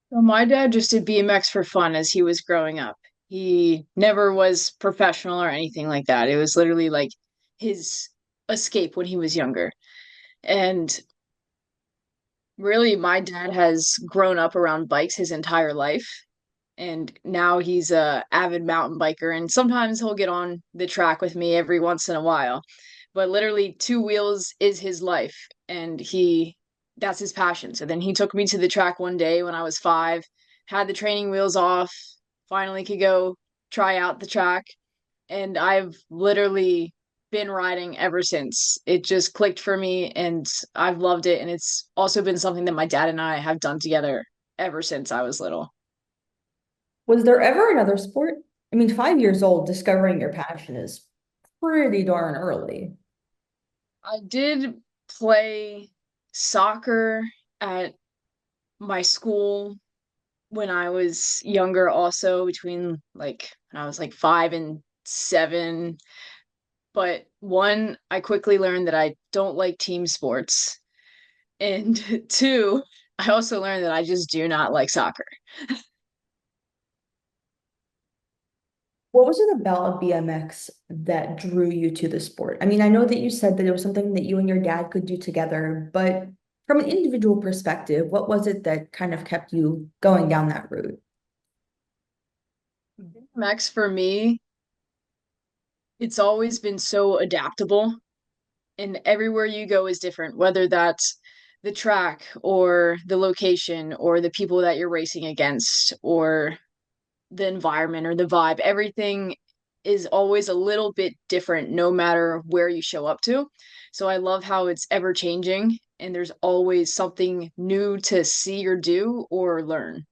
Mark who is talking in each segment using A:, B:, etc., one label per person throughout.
A: Well, my dad just did BMX for fun as he was growing up. He never was professional or anything like that. It was literally like his escape when he was younger. And really, my dad has grown up around bikes his entire life. And now he's a avid mountain biker. And sometimes he'll get on the track with me every once in a while. But literally, two wheels is his life. And that's his passion. So then he took me to the track one day when I was 5, had the training wheels off, finally could go try out the track. And I've literally been riding ever since. It just clicked for me and I've loved it. And it's also been something that my dad and I have done together ever since I was little.
B: Was there ever another sport? I mean, 5 years old, discovering your passion is pretty darn early.
A: I did play soccer at my school when I was younger, also between like when I was like 5 and 7. But one, I quickly learned that I don't like team sports. And two, I also learned that I just do not like soccer.
B: What was it about BMX that drew you to the sport? I mean, I know that you said that it was something that you and your dad could do together, but from an individual perspective, what was it that kind of kept you going down that route?
A: BMX for me, it's always been so adaptable, and everywhere you go is different, whether that's the track or the location or the people that you're racing against or the environment or the vibe. Everything is always a little bit different no matter where you show up to. So I love how it's ever changing and there's always something new to see or do or learn.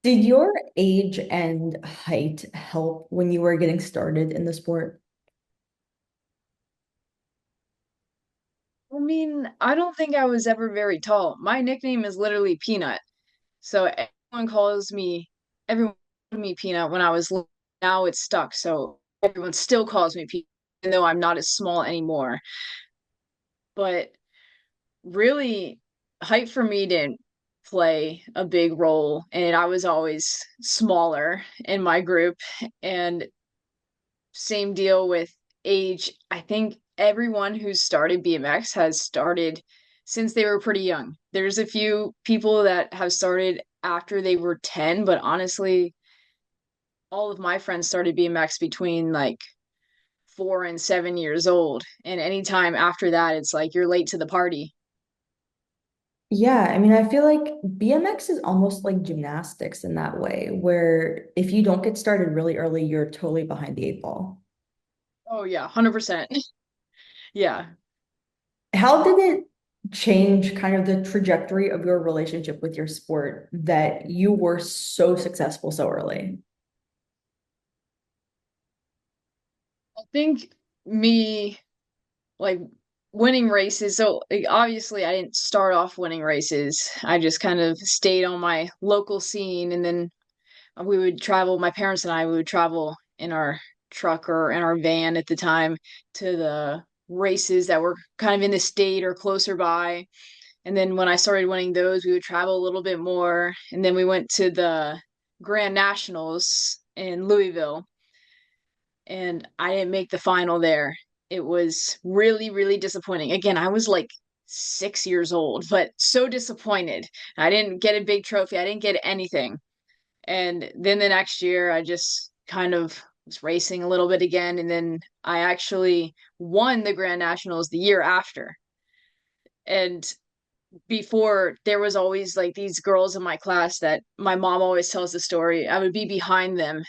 B: Did your age and height help when you were getting started in the sport?
A: I mean, I don't think I was ever very tall. My nickname is literally Peanut. So everyone called me Peanut when I was little. Now it's stuck. So everyone still calls me Peanut, even though I'm not as small anymore. But really, height for me didn't play a big role, and I was always smaller in my group. And same deal with age. I think everyone who's started BMX has started since they were pretty young. There's a few people that have started after they were 10, but honestly, all of my friends started BMX between like 4 and 7 years old. And anytime after that, it's like you're late to the party.
B: Yeah, I mean, I feel like BMX is almost like gymnastics in that way, where if you don't get started really early, you're totally behind the eight ball.
A: Oh yeah, 100%. Yeah.
B: How did it change kind of the trajectory of your relationship with your sport that you were so successful so early?
A: I think me like winning races. So like, obviously, I didn't start off winning races. I just kind of stayed on my local scene, and then we would travel. My parents and I we would travel in our truck or in our van at the time to the races that were kind of in the state or closer by. And then when I started winning those, we would travel a little bit more, and then we went to the Grand Nationals in Louisville and I didn't make the final there. It was really, really disappointing. Again, I was like 6 years old, but so disappointed. I didn't get a big trophy. I didn't get anything. And then the next year, I just kind of was racing a little bit again. And then I actually won the Grand Nationals the year after. And before, there was always like these girls in my class that my mom always tells the story. I would be behind them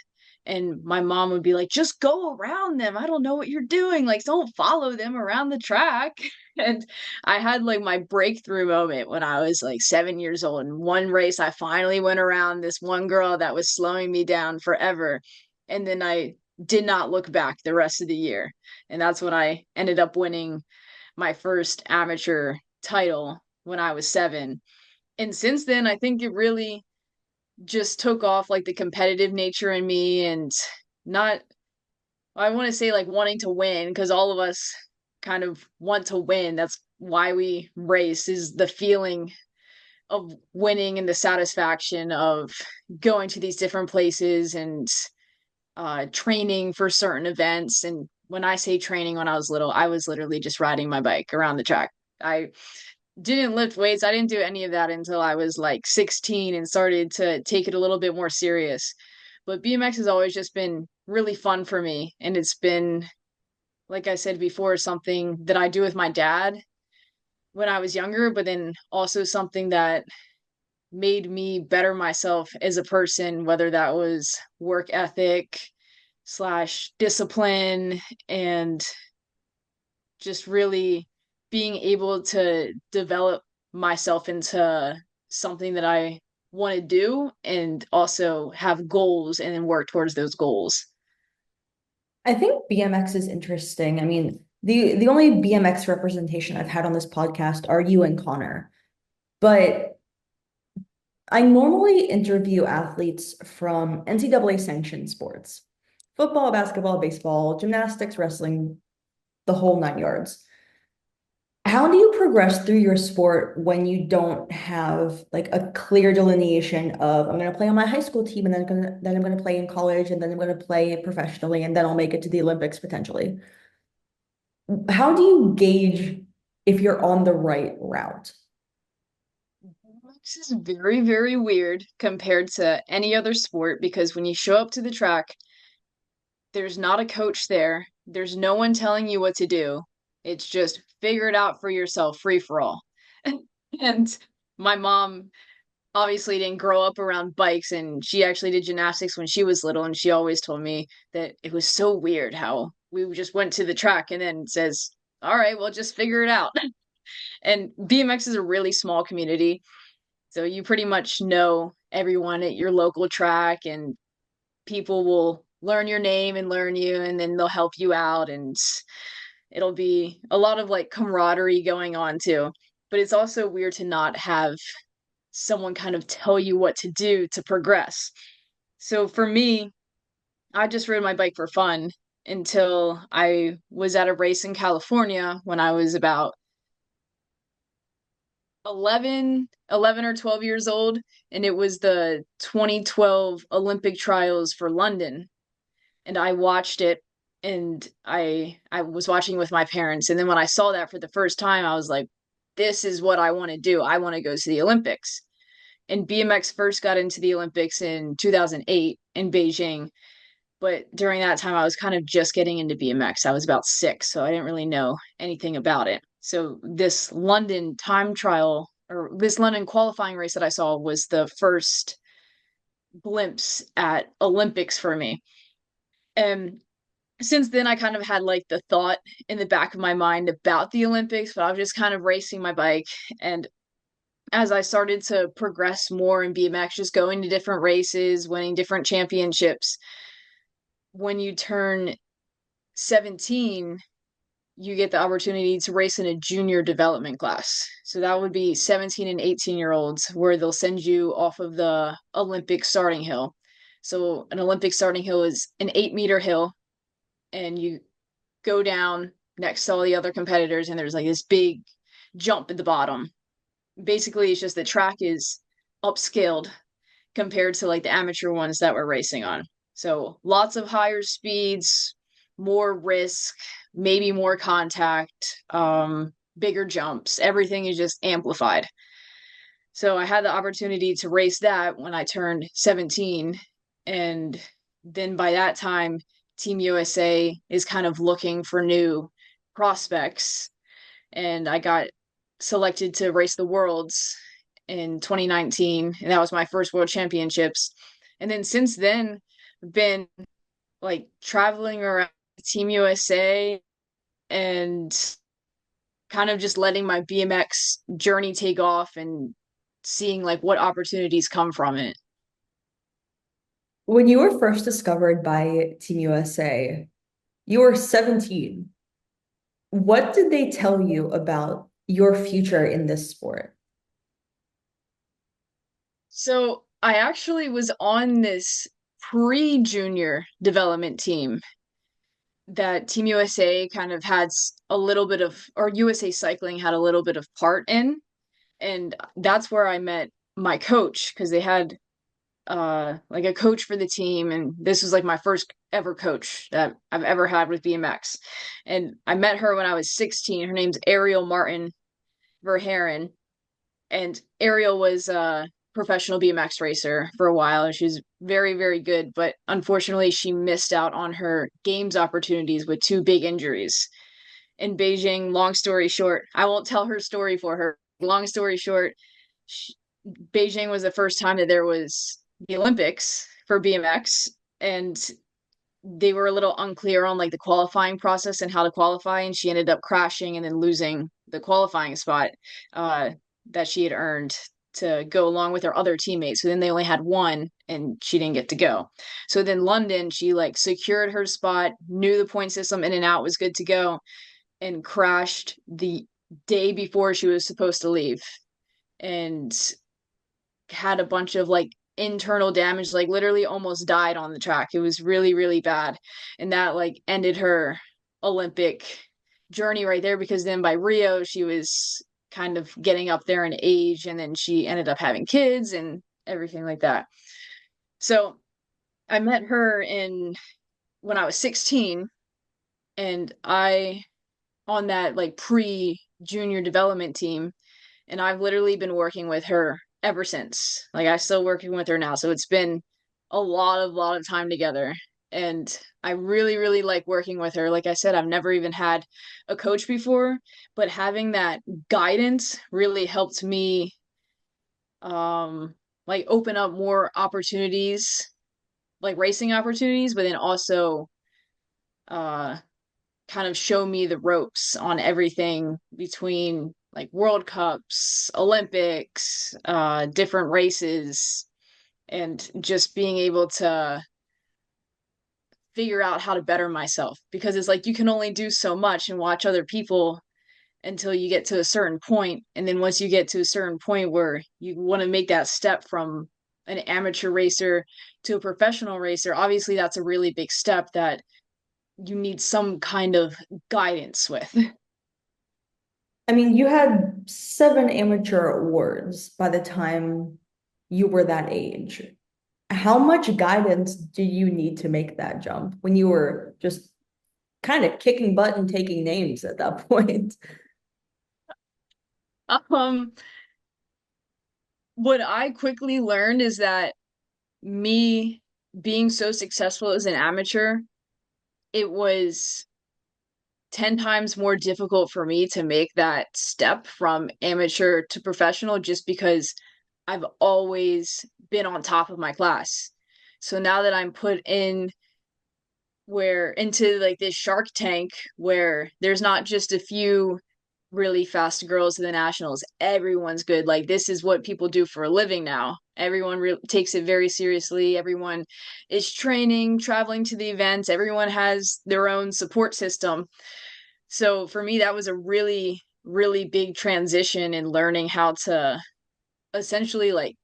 A: and my mom would be like, just go around them. I don't know what you're doing. Like, don't follow them around the track. And I had like my breakthrough moment when I was like 7 years old. In one race, I finally went around this one girl that was slowing me down forever. And then I did not look back the rest of the year. And that's when I ended up winning my first amateur title when I was 7. And since then, I think it really just took off like the competitive nature in me and not, I want to say like wanting to win because all of us kind of want to win. That's why we race is the feeling of winning and the satisfaction of going to these different places and training for certain events. And when I say training when I was little, I was literally just riding my bike around the track. I didn't lift weights. I didn't do any of that until I was like 16 and started to take it a little bit more serious. But BMX has always just been really fun for me. And it's been, like I said before, something that I do with my dad when I was younger, but then also something that made me better myself as a person, whether that was work ethic slash discipline and just really being able to develop myself into something that I want to do and also have goals and then work towards those goals.
B: I think BMX is interesting. I mean, the only BMX representation I've had on this podcast are you and Connor. But I normally interview athletes from NCAA sanctioned sports, football, basketball, baseball, gymnastics, wrestling, the whole nine yards. How do you progress through your sport when you don't have like a clear delineation of I'm going to play on my high school team and then I'm going to play in college and then I'm going to play professionally and then I'll make it to the Olympics potentially. How do you gauge if you're on the right route?
A: This is very, very weird compared to any other sport because when you show up to the track, there's not a coach there. There's no one telling you what to do. It's just figure it out for yourself, free for all. And my mom obviously didn't grow up around bikes, and she actually did gymnastics when she was little, and she always told me that it was so weird how we just went to the track and then says, all right, well, just figure it out. And BMX is a really small community, so you pretty much know everyone at your local track, and people will learn your name and learn you, and then they'll help you out, and it'll be a lot of like camaraderie going on too. But it's also weird to not have someone kind of tell you what to do to progress. So for me, I just rode my bike for fun until I was at a race in California when I was about 11 or 12 years old, and it was the 2012 Olympic trials for London. And I watched it, and I was watching with my parents, and then when I saw that for the first time, I was like, this is what I want to do. I want to go to the Olympics. And BMX first got into the Olympics in 2008 in Beijing. But during that time, I was kind of just getting into BMX. I was about 6, so I didn't really know anything about it. So this London time trial or this London qualifying race that I saw was the first glimpse at Olympics for me. And since then, I kind of had like the thought in the back of my mind about the Olympics, but I was just kind of racing my bike. And as I started to progress more in BMX, just going to different races, winning different championships, when you turn 17, you get the opportunity to race in a junior development class. So that would be 17 and 18-year olds, where they'll send you off of the Olympic starting hill. So an Olympic starting hill is an 8-meter hill, and you go down next to all the other competitors, and there's like this big jump at the bottom. Basically, it's just the track is upscaled compared to like the amateur ones that we're racing on. So lots of higher speeds, more risk, maybe more contact, bigger jumps. Everything is just amplified. So I had the opportunity to race that when I turned 17. And then by that time, Team USA is kind of looking for new prospects. And I got selected to race the Worlds in 2019. And that was my first World Championships. And then since then, I've been like traveling around Team USA and kind of just letting my BMX journey take off and seeing like what opportunities come from it.
B: When you were first discovered by Team USA, you were 17. What did they tell you about your future in this sport?
A: So I actually was on this pre-junior development team that Team USA kind of had a little bit of, or USA Cycling had a little bit of part in. And that's where I met my coach because they had like a coach for the team, and this was like my first ever coach that I've ever had with BMX. And I met her when I was 16. Her name's Ariel Martin Verheeren, and Ariel was a professional BMX racer for a while, and she was very, very good. But unfortunately, she missed out on her games opportunities with two big injuries in Beijing. Long story short, I won't tell her story for her. Long story short, she, Beijing was the first time that there was the Olympics for BMX, and they were a little unclear on like the qualifying process and how to qualify, and she ended up crashing and then losing the qualifying spot uh, that she had earned to go along with her other teammates. So then they only had one, and she didn't get to go. So then London, she like secured her spot, knew the point system in and out, was good to go, and crashed the day before she was supposed to leave, and had a bunch of like internal damage, like literally almost died on the track. It was really, really bad. And that like ended her Olympic journey right there, because then by Rio, she was kind of getting up there in age, and then she ended up having kids and everything like that. So I met her in when I was 16, and I on that like pre junior development team, and I've literally been working with her ever since. Like I'm still working with her now, so it's been a lot of time together. And I really, really like working with her. Like I said, I've never even had a coach before, but having that guidance really helped me like open up more opportunities, like racing opportunities, but then also uh kind of show me the ropes on everything between like World Cups, Olympics, different races, and just being able to figure out how to better myself, because it's like you can only do so much and watch other people until you get to a certain point. And then once you get to a certain point where you want to make that step from an amateur racer to a professional racer, obviously that's a really big step that you need some kind of guidance with.
B: I mean, you had 7 amateur awards by the time you were that age. How much guidance do you need to make that jump when you were just kind of kicking butt and taking names at that point?
A: Um, what I quickly learned is that me being so successful as an amateur, it was 10 times more difficult for me to make that step from amateur to professional, just because I've always been on top of my class. So now that I'm put in where into like this Shark Tank where there's not just a few really fast girls to the nationals. Everyone's good. Like this is what people do for a living now. Everyone takes it very seriously. Everyone is training, traveling to the events. Everyone has their own support system. So for me, that was a really, really big transition in learning how to essentially like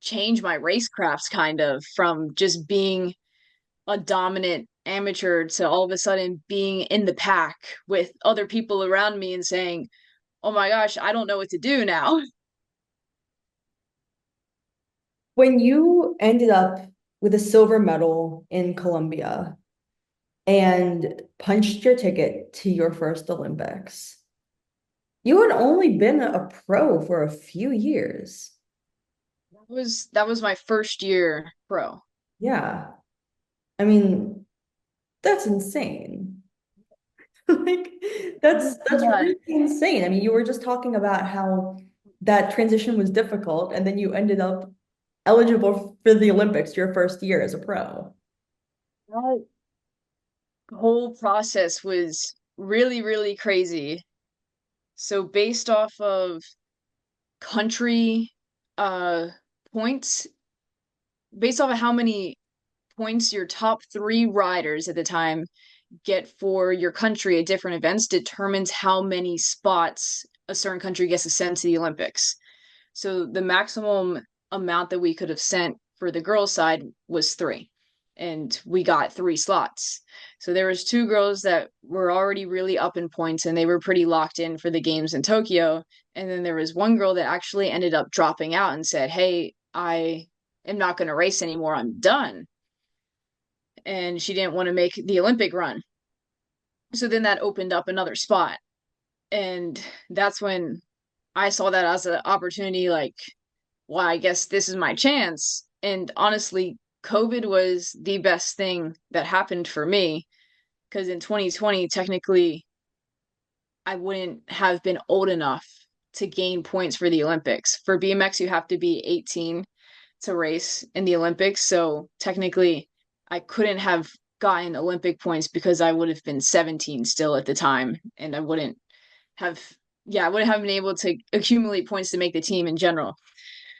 A: change my racecrafts kind of from just being a dominant amateur to all of a sudden being in the pack with other people around me and saying, oh my gosh, I don't know what to do now.
B: When you ended up with a silver medal in Colombia and punched your ticket to your first Olympics, you had only been a pro for a few years.
A: That was my first year pro.
B: Yeah. I mean, that's insane. Like that's
A: Yeah.
B: really insane. I mean, you were just talking about how that transition was difficult, and then you ended up eligible for the Olympics your first year as a pro.
A: That whole process was really, really crazy. So based off of country uh points, based off of how many points your top three riders at the time get for your country at different events determines how many spots a certain country gets to send to the Olympics. So the maximum amount that we could have sent for the girls' side was three. and we got 3 slots. So there was 2 girls that were already really up in points and they were pretty locked in for the games in Tokyo. And then there was one girl that actually ended up dropping out and said, "Hey, I am not going to race anymore. I'm done." And she didn't want to make the Olympic run. So then that opened up another spot. And that's when I saw that as an opportunity, like, well, I guess this is my chance. And honestly, COVID was the best thing that happened for me because in 2020, technically, I wouldn't have been old enough to gain points for the Olympics. For BMX, you have to be 18 to race in the Olympics. So technically, I couldn't have gotten Olympic points because I would have been 17 still at the time. And I wouldn't have, yeah, I wouldn't have been able to accumulate points to make the team in general.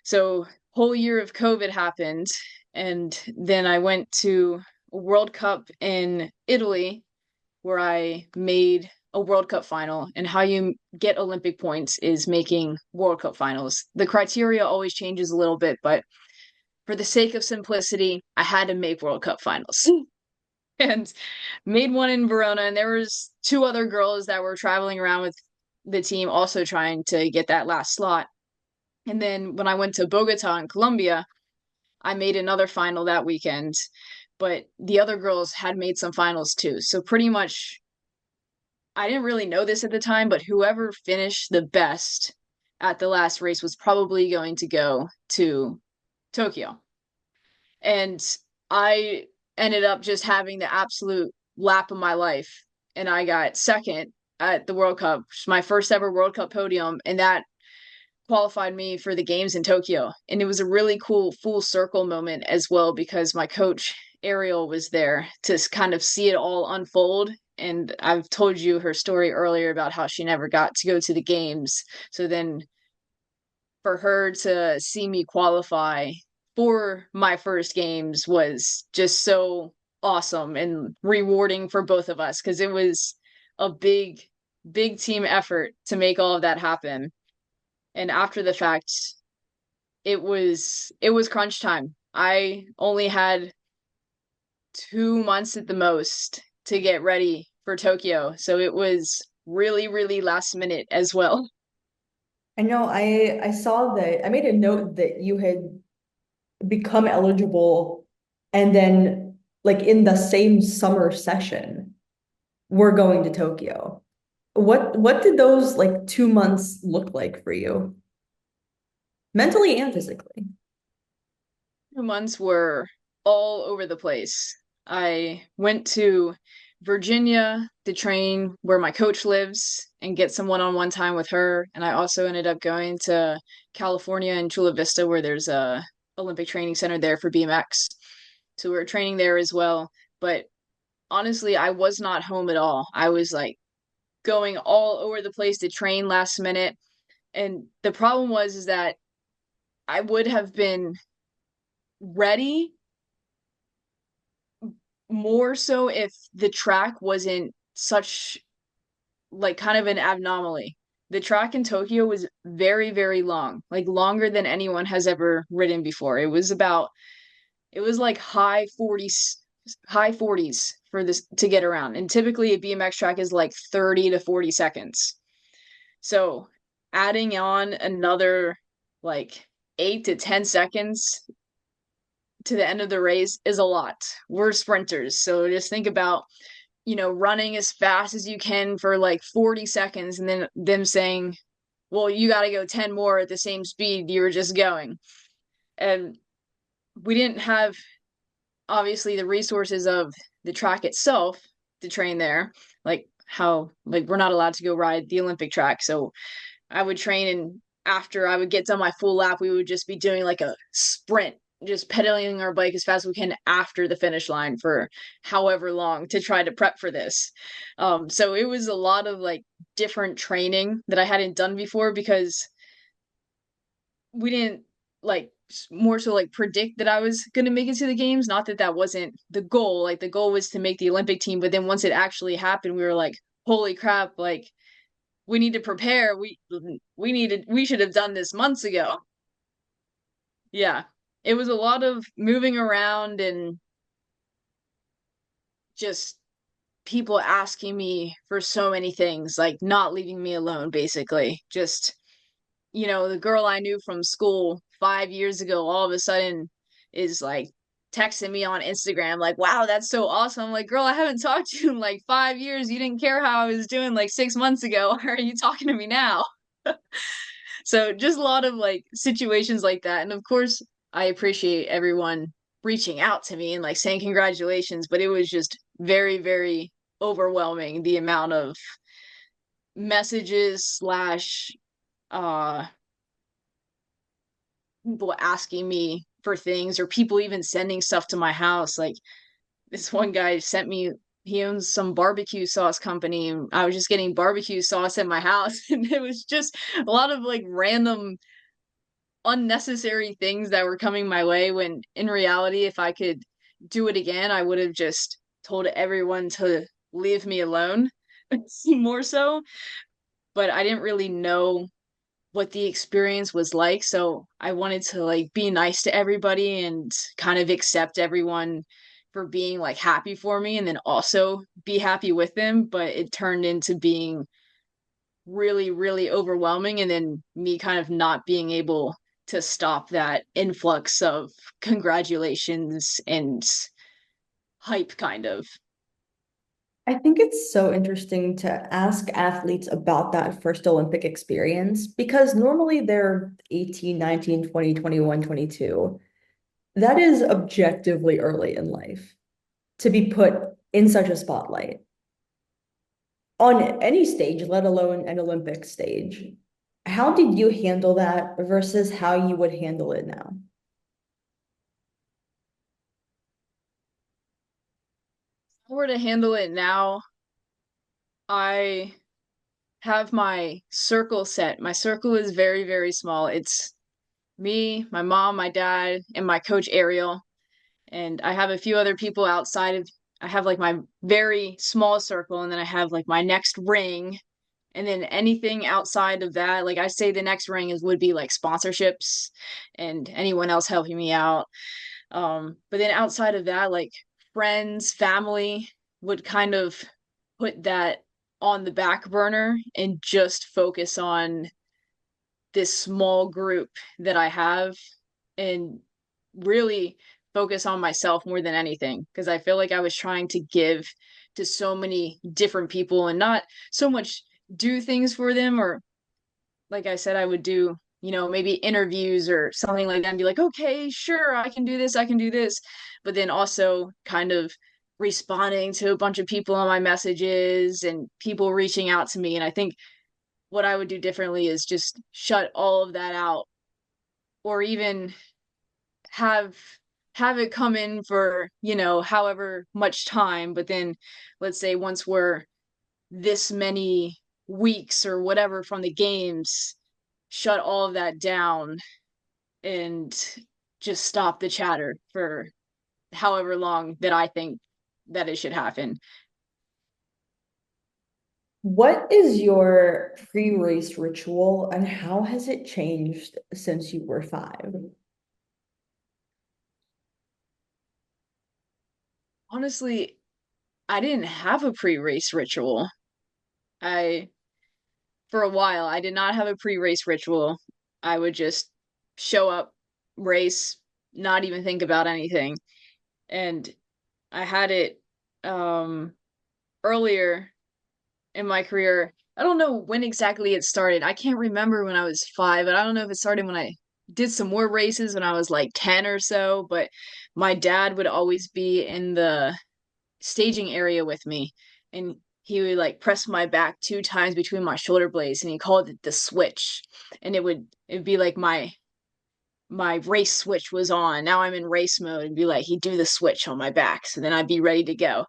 A: So whole year of COVID happened, and then I went to a World Cup in Italy where I made a World Cup final. And how you get Olympic points is making World Cup finals. The criteria always changes a little bit, but for the sake of simplicity, I had to make World Cup finals. And made one in Verona, and there was 2 other girls that were traveling around with the team also trying to get that last slot. And then when I went to Bogota in Colombia, I made another final that weekend, but the other girls had made some finals too. So pretty much, I didn't really know this at the time, but whoever finished the best at the last race was probably going to go to Tokyo. And I ended up just having the absolute lap of my life. And I got second at the World Cup, my first ever World Cup podium. And that qualified me for the games in Tokyo. And it was a really cool full circle moment as well because my coach Ariel was there to kind of see it all unfold. And I've told you her story earlier about how she never got to go to the games. So then for her to see me qualify for my first games was just so awesome and rewarding for both of us because it was a big team effort to make all of that happen. And after the fact, it was crunch time. I only had 2 months at the most to get ready for Tokyo, so it was really last minute as well.
B: I know I saw that I made a note that you had become eligible and then like in the same summer session, we're going to Tokyo. What did those like 2 months look like for you? Mentally and physically.
A: 2 months were all over the place. I went to Virginia to train where my coach lives and get some one-on-one time with her. And I also ended up going to California and Chula Vista where there's a Olympic training center there for BMX. So we were training there as well. But honestly, I was not home at all. I was like going all over the place to train last minute. And the problem was is that I would have been ready more so if the track wasn't such like kind of an abnormally. The track in Tokyo was very long, like longer than anyone has ever ridden before. It was like high 40s for this to get around. And typically a BMX track is like 30 to 40 seconds. So adding on another like 8 to 10 seconds to the end of the race is a lot. We're sprinters, so just think about, running as fast as you can for like 40 seconds and then them saying, "Well, you got to go 10 more at the same speed you were just going." And we didn't have obviously the resources of the track itself to train there, like how like we're not allowed to go ride the Olympic track. So I would train and after I would get done my full lap, we would just be doing like a sprint, just pedaling our bike as fast as we can after the finish line for however long to try to prep for this. So it was a lot of like different training that I hadn't done before because we didn't like more so like predict that I was going to make it to the games. Not that that wasn't the goal. Like the goal was to make the Olympic team, but then once it actually happened, we were like, holy crap, like we need to prepare. We should have done this months ago. Yeah. It was a lot of moving around and just people asking me for so many things, like not leaving me alone, basically. Just, the girl I knew from school 5 years ago, all of a sudden is like texting me on Instagram, like, wow, that's so awesome. I'm like, girl, I haven't talked to you in like 5 years. You didn't care how I was doing like 6 months ago. Why are you talking to me now? So just a lot of like situations like that. And of course, I appreciate everyone reaching out to me and like saying congratulations, but it was just very, very overwhelming the amount of messages slash uh people asking me for things or people even sending stuff to my house. Like this one guy sent me, he owns some barbecue sauce company, and I was just getting barbecue sauce at my house and it was just a lot of like random unnecessary things that were coming my way, when in reality, if I could do it again, I would have just told everyone to leave me alone more so. But I didn't really know what the experience was like, so I wanted to like be nice to everybody and kind of accept everyone for being like happy for me and then also be happy with them, but it turned into being really, really overwhelming. And then me kind of not being able to stop that influx of congratulations and hype, kind of.
B: I think it's so interesting to ask athletes about that first Olympic experience because normally they're 18, 19, 20, 21, 22. That is objectively early in life to be put in such a spotlight on any stage, let alone an Olympic stage. How did you handle that versus how you would handle it now?
A: If I were to handle it now, I have my circle set. My circle is very, very small. It's me, my mom, my dad, and my coach Ariel. And I have a few other people outside of, I have like my very small circle, and then I have like my next ring. And then anything outside of that, like I say the next ring is would be like sponsorships and anyone else helping me out. But then outside of that, like friends, family would kind of put that on the back burner and just focus on this small group that I have and really focus on myself more than anything, because I feel like I was trying to give to so many different people and not so much do things for them, or like I said, I would do, maybe interviews or something like that and be like, okay, sure, I can do this, I can do this. But then also kind of responding to a bunch of people on my messages and people reaching out to me. And I think what I would do differently is just shut all of that out, or even have have it come in for, however much time. But then let's say once we're this many weeks or whatever from the games, shut all of that down and just stop the chatter for however long that I think that it should happen.
B: What is your pre-race ritual and how has it changed since you were 5?
A: Honestly, I didn't have a pre-race ritual. I For a while I did not have a pre-race ritual. I would just show up, race, not even think about anything. And I had it um earlier in my career. I don't know when exactly it started. I can't remember when I was 5, but I don't know if it started when I did some more races when I was like 10 or so. But my dad would always be in the staging area with me, and he would like press my back 2 times between my shoulder blades, and he called it the switch. And it'd be like my race switch was on. Now I'm in race mode, and be like, he'd do the switch on my back. So then I'd be ready to go.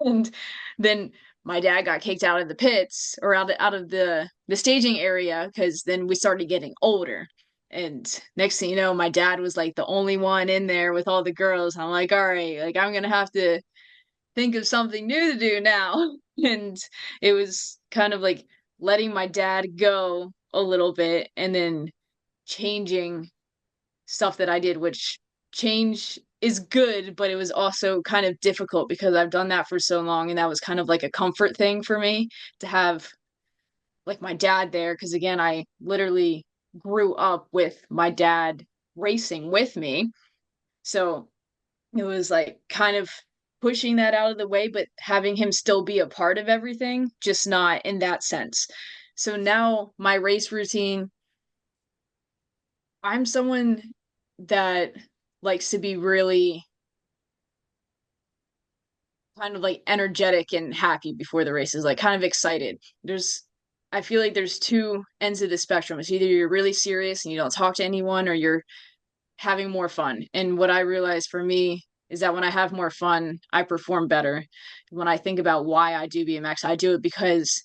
A: And then my dad got kicked out of the pits, or out of the staging area, because then we started getting older. And next thing you know, my dad was like the only one in there with all the girls. I'm like, all right, like I'm gonna have to think of something new to do now. And it was kind of like letting my dad go a little bit and then changing stuff that I did, which change is good, but it was also kind of difficult because I've done that for so long, and that was kind of like a comfort thing for me to have like my dad there. Because again, I literally grew up with my dad racing with me. So it was like kind of pushing that out of the way, but having him still be a part of everything, just not in that sense. So now my race routine, I'm someone that likes to be really kind of like energetic and happy before the races, like kind of excited. I feel like there's two ends of the spectrum. It's either you're really serious and you don't talk to anyone, or you're having more fun. And what I realized for me is that when I have more fun, I perform better. When I think about why I do BMX, I do it because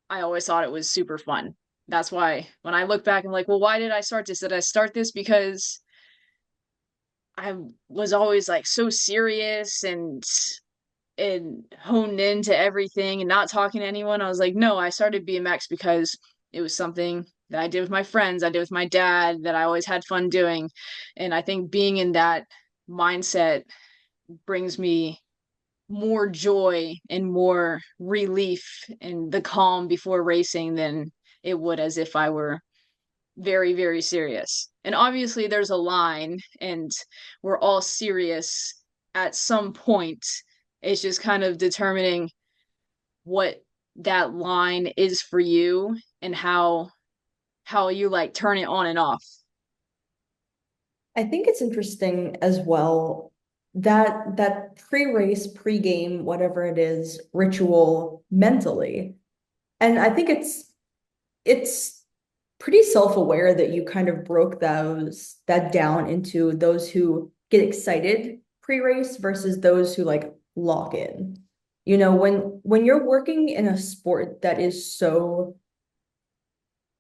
A: I always thought it was super fun. That's why when I look back, I'm like, well, why did I start this? Did I start this because I was always like so serious and honed into everything and not talking to anyone? I was like, no, I started BMX because it was something that I did with my friends, I did with my dad, that I always had fun doing. And I think being in that mindset brings me more joy and more relief and the calm before racing than it would as if I were very, very serious. And obviously, there's a line, and we're all serious at some point. It's just kind of determining what that line is for you and how you like turn it on and off.
B: I think it's interesting as well that that pre-race, pre-game, whatever it is, ritual mentally. And I think it's pretty self-aware that you kind of broke those that down into those who get excited pre-race versus those who like lock in. You know, when you're working in a sport that is so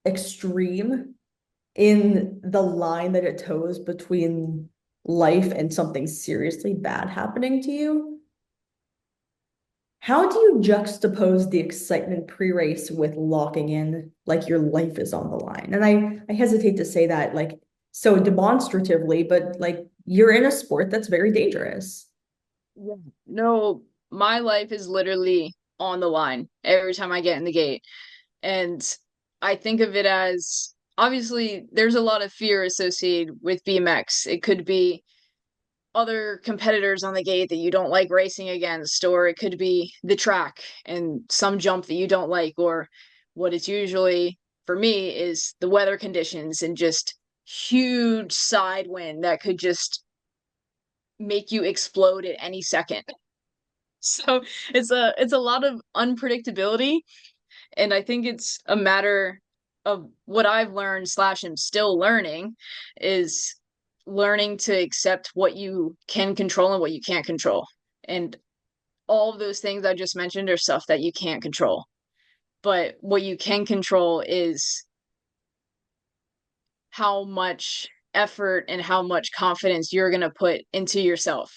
B: extreme in the line that it toes between life and something seriously bad happening to you, how do you juxtapose the excitement pre-race with locking in like your life is on the line? And I hesitate to say that like so demonstratively, but like you're in a sport that's very dangerous.
A: Yeah. No, my life is literally on the line every time I get in the gate. And I think of it as obviously there's a lot of fear associated with BMX. It could be other competitors on the gate that you don't like racing against, or it could be the track and some jump that you don't like, or what it's usually for me is the weather conditions and just huge side wind that could just make you explode at any second. So it's a lot of unpredictability, and I think it's a matter of what I've learned slash am still learning is learning to accept what you can control and what you can't control. And all of those things I just mentioned are stuff that you can't control. But what you can control is how much effort and how much confidence you're going to put into yourself.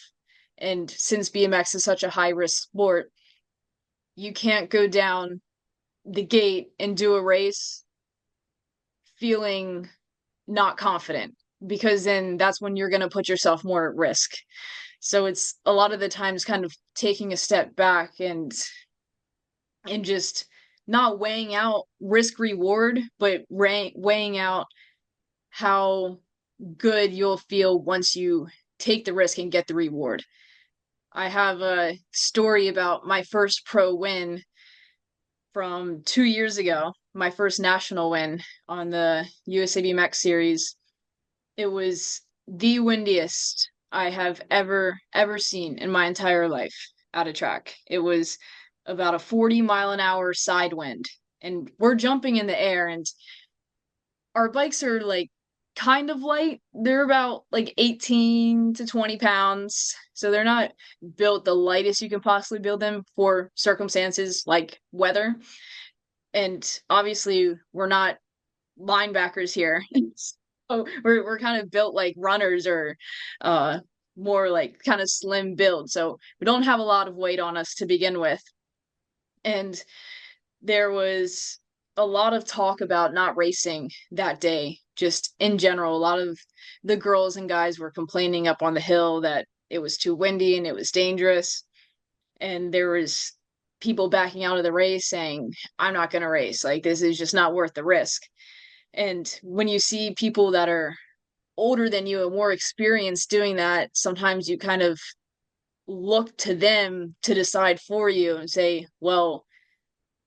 A: And since BMX is such a high risk sport, you can't go down the gate and do a race feeling not confident, because then that's when you're going to put yourself more at risk. So it's a lot of the times kind of taking a step back and just not weighing out risk reward, but weighing out how good you'll feel once you take the risk and get the reward. I have a story about my first pro win from 2 years ago, my first national win on the USA BMX series. It was the windiest I have ever seen in my entire life at a track. It was about a 40-mile-an-hour side wind, and we're jumping in the air, and our bikes are like kind of light. They're about like 18 to 20 pounds. So they're not built the lightest you can possibly build them for circumstances like weather. And obviously, we're not linebackers here. So we're kind of built like runners, or uh more like kind of slim build. So we don't have a lot of weight on us to begin with. And there was a lot of talk about not racing that day, just in general. A lot of the girls and guys were complaining up on the hill that it was too windy and it was dangerous. And there was people backing out of the race saying, I'm not going to race. Like, this is just not worth the risk. And when you see people that are older than you and more experienced doing that, sometimes you kind of look to them to decide for you and say, well,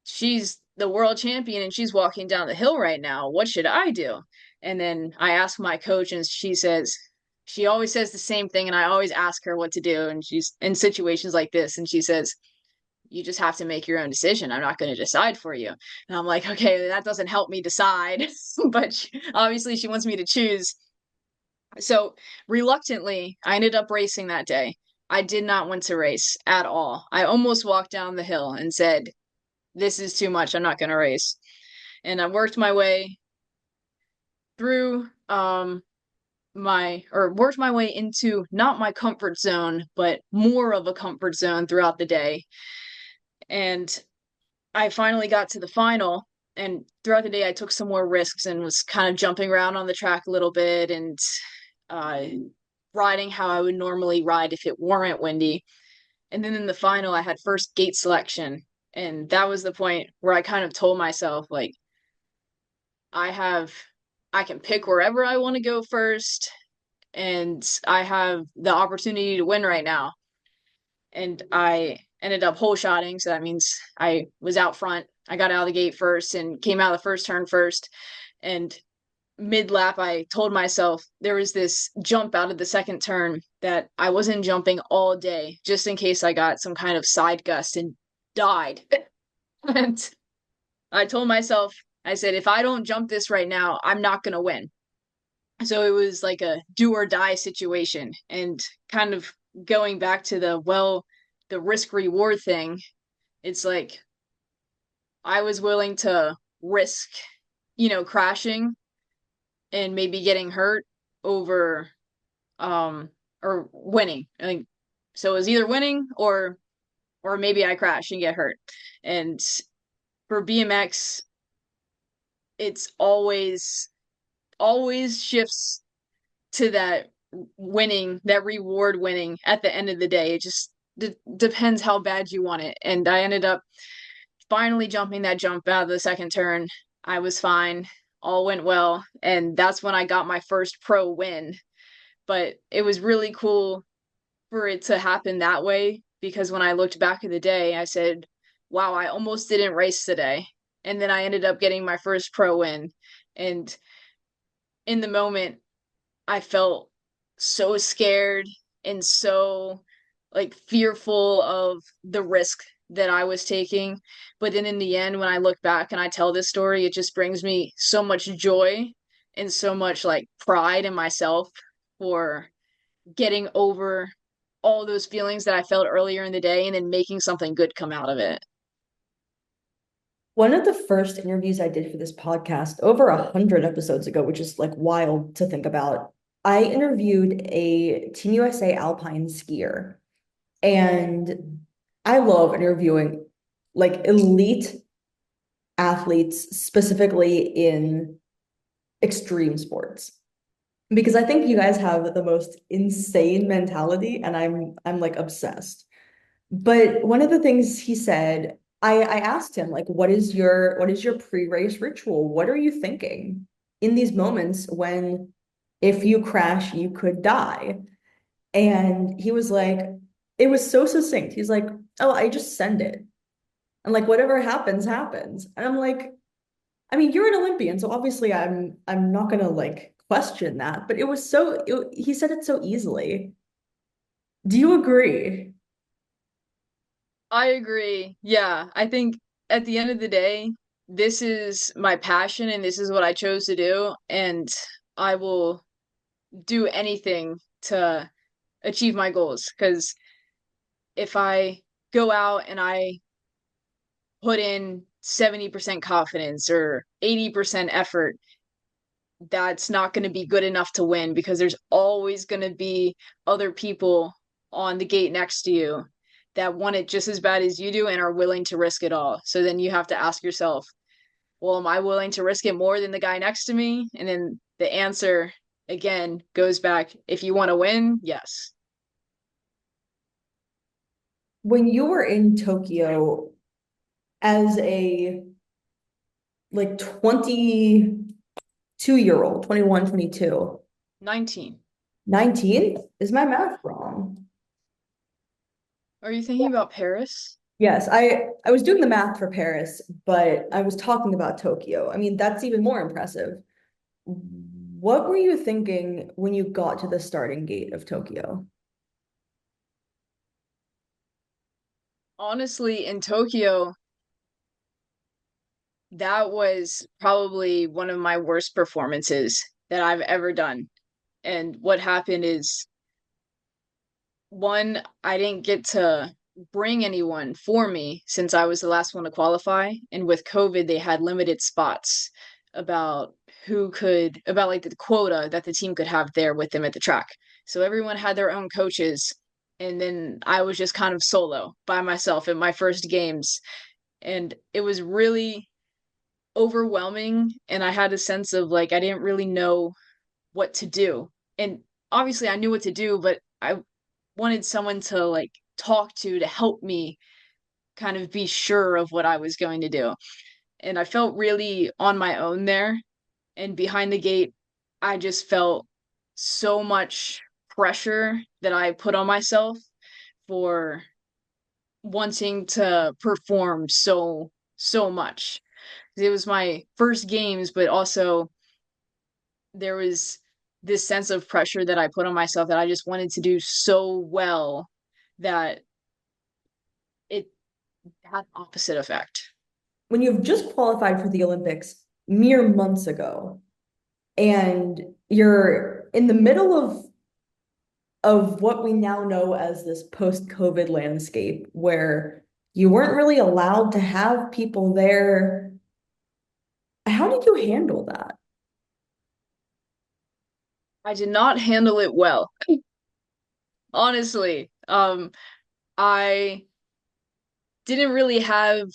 A: she's the world champion and she's walking down the hill right now. What should I do? And then I ask my coach, and she always says the same thing. And I always ask her what to do. And she's in situations like this. And she says, you just have to make your own decision. I'm not going to decide for you. And I'm like, okay, that doesn't help me decide. But obviously, she wants me to choose. So reluctantly, I ended up racing that day. I did not want to race at all. I almost walked down the hill and said, this is too much. I'm not going to race. And I worked my way through worked my way into not my comfort zone, but more of a comfort zone throughout the day. And I finally got to the final. And throughout the day, I took some more risks and was kind of jumping around on the track a little bit and uh, riding how I would normally ride if it weren't windy. And then in the final, I had first gate selection. And that was the point where I kind of told myself, like, I have, I can pick wherever I want to go first, and I have the opportunity to win right now. And I ended up hole shotting, so that means I was out front. I got out of the gate first and came out of the first turn first. And mid lap, I told myself there was this jump out of the second turn that I wasn't jumping all day, just in case I got some kind of side gust and died. And I told myself, I said, if I don't jump this right now, I'm not going to win. So it was like a do or die situation. And kind of going back to the risk reward thing, it's like I was willing to risk, crashing and maybe getting hurt over or winning. I think so it was either winning or maybe I crash and get hurt. And for BMX, it's always shifts to that winning, that reward winning at the end of the day. It just depends how bad you want it. And I ended up finally jumping that jump out of the second turn. I was fine. All went well. And that's when I got my first pro win. But it was really cool for it to happen that way because when I looked back at the day, I said, wow, I almost didn't race today. And then I ended up getting my first pro win. And in the moment, I felt so scared and so like fearful of the risk that I was taking. But then in the end, when I look back and I tell this story, it just brings me so much joy and so much like pride in myself for getting over all those feelings that I felt earlier in the day and then making something good come out of it.
B: One of the first interviews I did for this podcast over 100 episodes ago, which is like wild to think about, I interviewed a Team USA alpine skier. And I love interviewing like elite athletes, specifically in extreme sports. Because I think you guys have the most insane mentality, and I'm like obsessed. But one of the things he said, I asked him, like, what is your pre-race ritual? What are you thinking in these moments when if you crash, you could die? And he was like, it was so succinct. He's like, oh, I just send it. And like whatever happens, happens. And I'm like, I mean, you're an Olympian, so obviously I'm not gonna like question that. But he said it so easily. Do you agree?
A: I agree. Yeah, I think at the end of the day, this is my passion and this is what I chose to do. And I will do anything to achieve my goals. Because if I go out and I put in 70% confidence or 80% effort, that's not going to be good enough to win because there's always going to be other people on the gate next to you that want it just as bad as you do and are willing to risk it all. So then you have to ask yourself, well, am I willing to risk it more than the guy next to me? And then the answer again goes back, if you want to win, yes.
B: When you were in Tokyo as a like 22-year old, 21, 22,
A: 19.
B: 19? Is my math wrong?
A: Are you thinking about Paris?
B: Yes, I was doing the math for Paris, but I was talking about Tokyo. I mean, that's even more impressive. What were you thinking when you got to the starting gate of Tokyo?
A: Honestly, in Tokyo, that was probably one of my worst performances that I've ever done. And what happened is, one, I didn't get to bring anyone for me since I was the last one to qualify. And with COVID, they had limited spots about about like the quota that the team could have there with them at the track. So everyone had their own coaches. And then I was just kind of solo by myself in my first games. And it was really overwhelming. And I had a sense of like, I didn't really know what to do. And obviously, I knew what to do, but I wanted someone to like talk to help me kind of be sure of what I was going to do. And I felt really on my own there. And behind the gate, I just felt so much pressure that I put on myself for wanting to perform so much. It was my first games, but also there was this sense of pressure that I put on myself that I just wanted to do so well that it had opposite effect.
B: When you've just qualified for the Olympics mere months ago, and you're in the middle of what we now know as this post-COVID landscape where you weren't really allowed to have people there. How did you handle that?
A: I did not handle it well, honestly. I didn't really have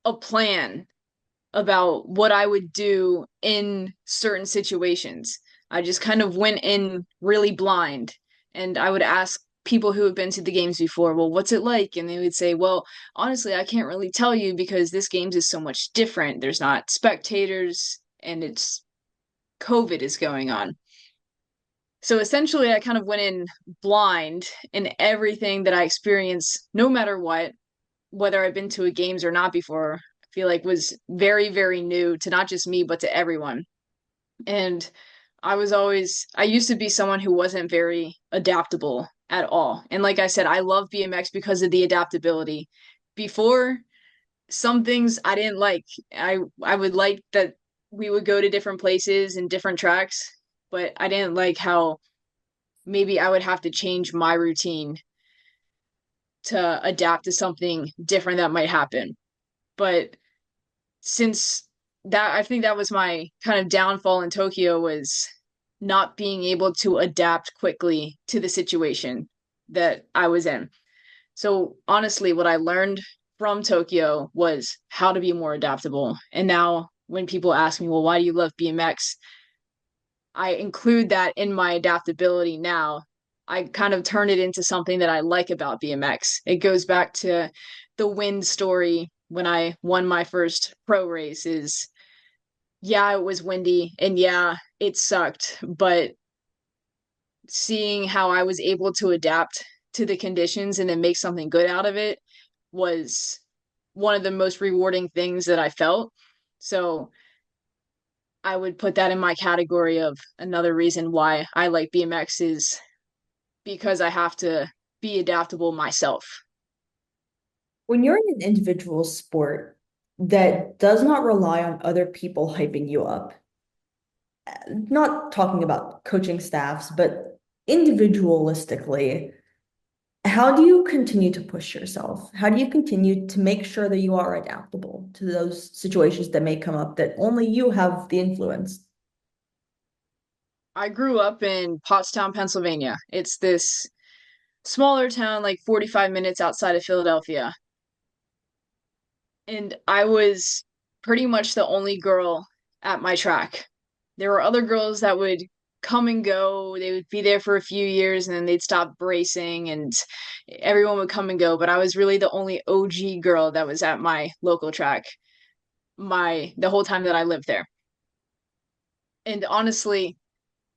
A: a plan about what I would do in certain situations. I just kind of went in really blind, and I would ask people who have been to the games before, well, what's it like? And they would say, well, honestly, I can't really tell you because this games is so much different. There's not spectators and it's COVID is going on. So essentially, I kind of went in blind in everything that I experienced, no matter what, whether I've been to a games or not before, I feel like was very, very new to not just me, but to everyone. And I used to be someone who wasn't very adaptable at all. And like I said, I love BMX because of the adaptability. Before, some things I didn't like. I would like that we would go to different places and different tracks, but I didn't like how maybe I would have to change my routine to adapt to something different that might happen. But since that, I think that was my kind of downfall in Tokyo was not being able to adapt quickly to the situation that I was in. So honestly, what I learned from Tokyo was how to be more adaptable. And now when people ask me, well, why do you love BMX? I include that in my adaptability now. I kind of turn it into something that I like about BMX. It goes back to the wind story when I won my first pro race is yeah, it was windy and yeah, it sucked, but seeing how I was able to adapt to the conditions and then make something good out of it was one of the most rewarding things that I felt. So I would put that in my category of another reason why I like BMX is because I have to be adaptable myself.
B: When you're in an individual sport that does not rely on other people hyping you up, not talking about coaching staffs, but individualistically, how do you continue to push yourself? How do you continue to make sure that you are adaptable to those situations that may come up that only you have the influence?
A: I grew up in Pottstown, Pennsylvania. It's this smaller town, like 45 minutes outside of Philadelphia. And I was pretty much the only girl at my track. There were other girls that would come and go. They would be there for a few years and then they'd stop bracing and everyone would come and go. But I was really the only OG girl that was at my local track the whole time that I lived there. And honestly,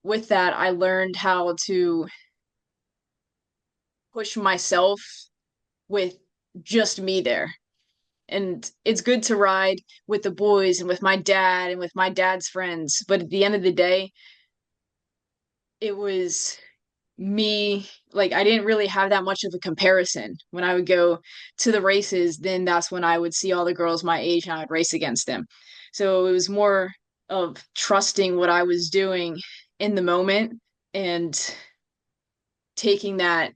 A: with that, I learned how to push myself with just me there. And it's good to ride with the boys and with my dad and with my dad's friends. But at the end of the day, it was me, like, I didn't really have that much of a comparison. When I would go to the races, then that's when I would see all the girls my age and I would race against them. So it was more of trusting what I was doing in the moment and taking that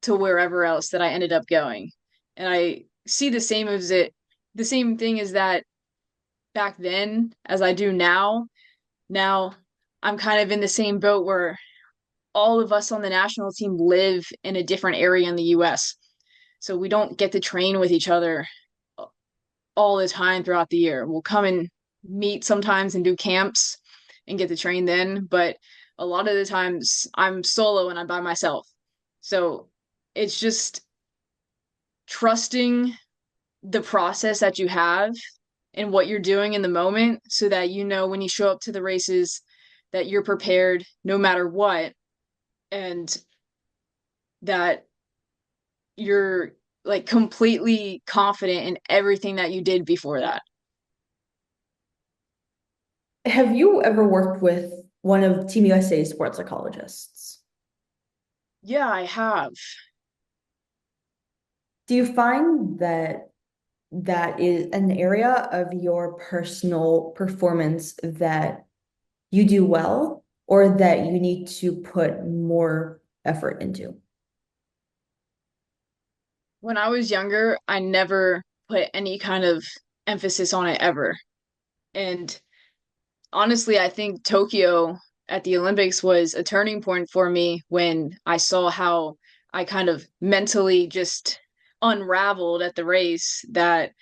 A: to wherever else that I ended up going. And I see the same thing is that back then as I do now. Now I'm kind of in the same boat where all of us on the national team live in a different area in the US. So we don't get to train with each other all the time throughout the year. We'll come and meet sometimes and do camps and get to train then, but a lot of the times I'm solo and I'm by myself. So it's just trusting the process that you have and what you're doing in the moment so that you know when you show up to the races that you're prepared no matter what and that you're like completely confident in everything that you did before that.
B: Have you ever worked with one of Team USA's sports psychologists?
A: Yeah, I have.
B: Do you find that that is an area of your personal performance that you do well or that you need to put more effort into?
A: When I was younger, I never put any kind of emphasis on it ever. And honestly, I think Tokyo at the Olympics was a turning point for me when I saw how I kind of mentally just unraveled at the race that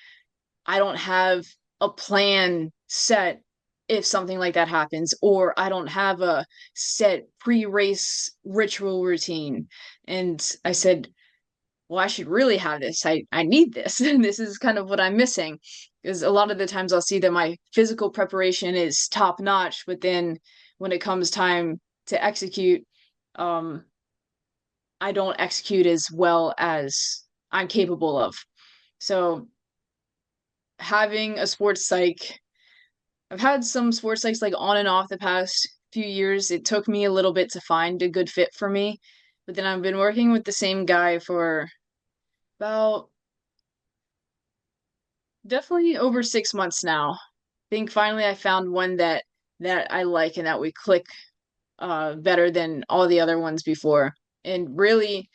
A: I don't have a plan set if something like that happens, or I don't have a set pre-race ritual routine. And I said, well, I should really have this. I need this. And this is kind of what I'm missing. Because a lot of the times I'll see that my physical preparation is top notch, but then when it comes time to execute, um, I don't execute as well as I'm capable of. So having a sports psych, I've had some sports psychs like on and off the past few years. It took me a little bit to find a good fit for me, but then I've been working with the same guy for about definitely over 6 months now. I think finally I found one that I like and that we click better than all the other ones before. And really,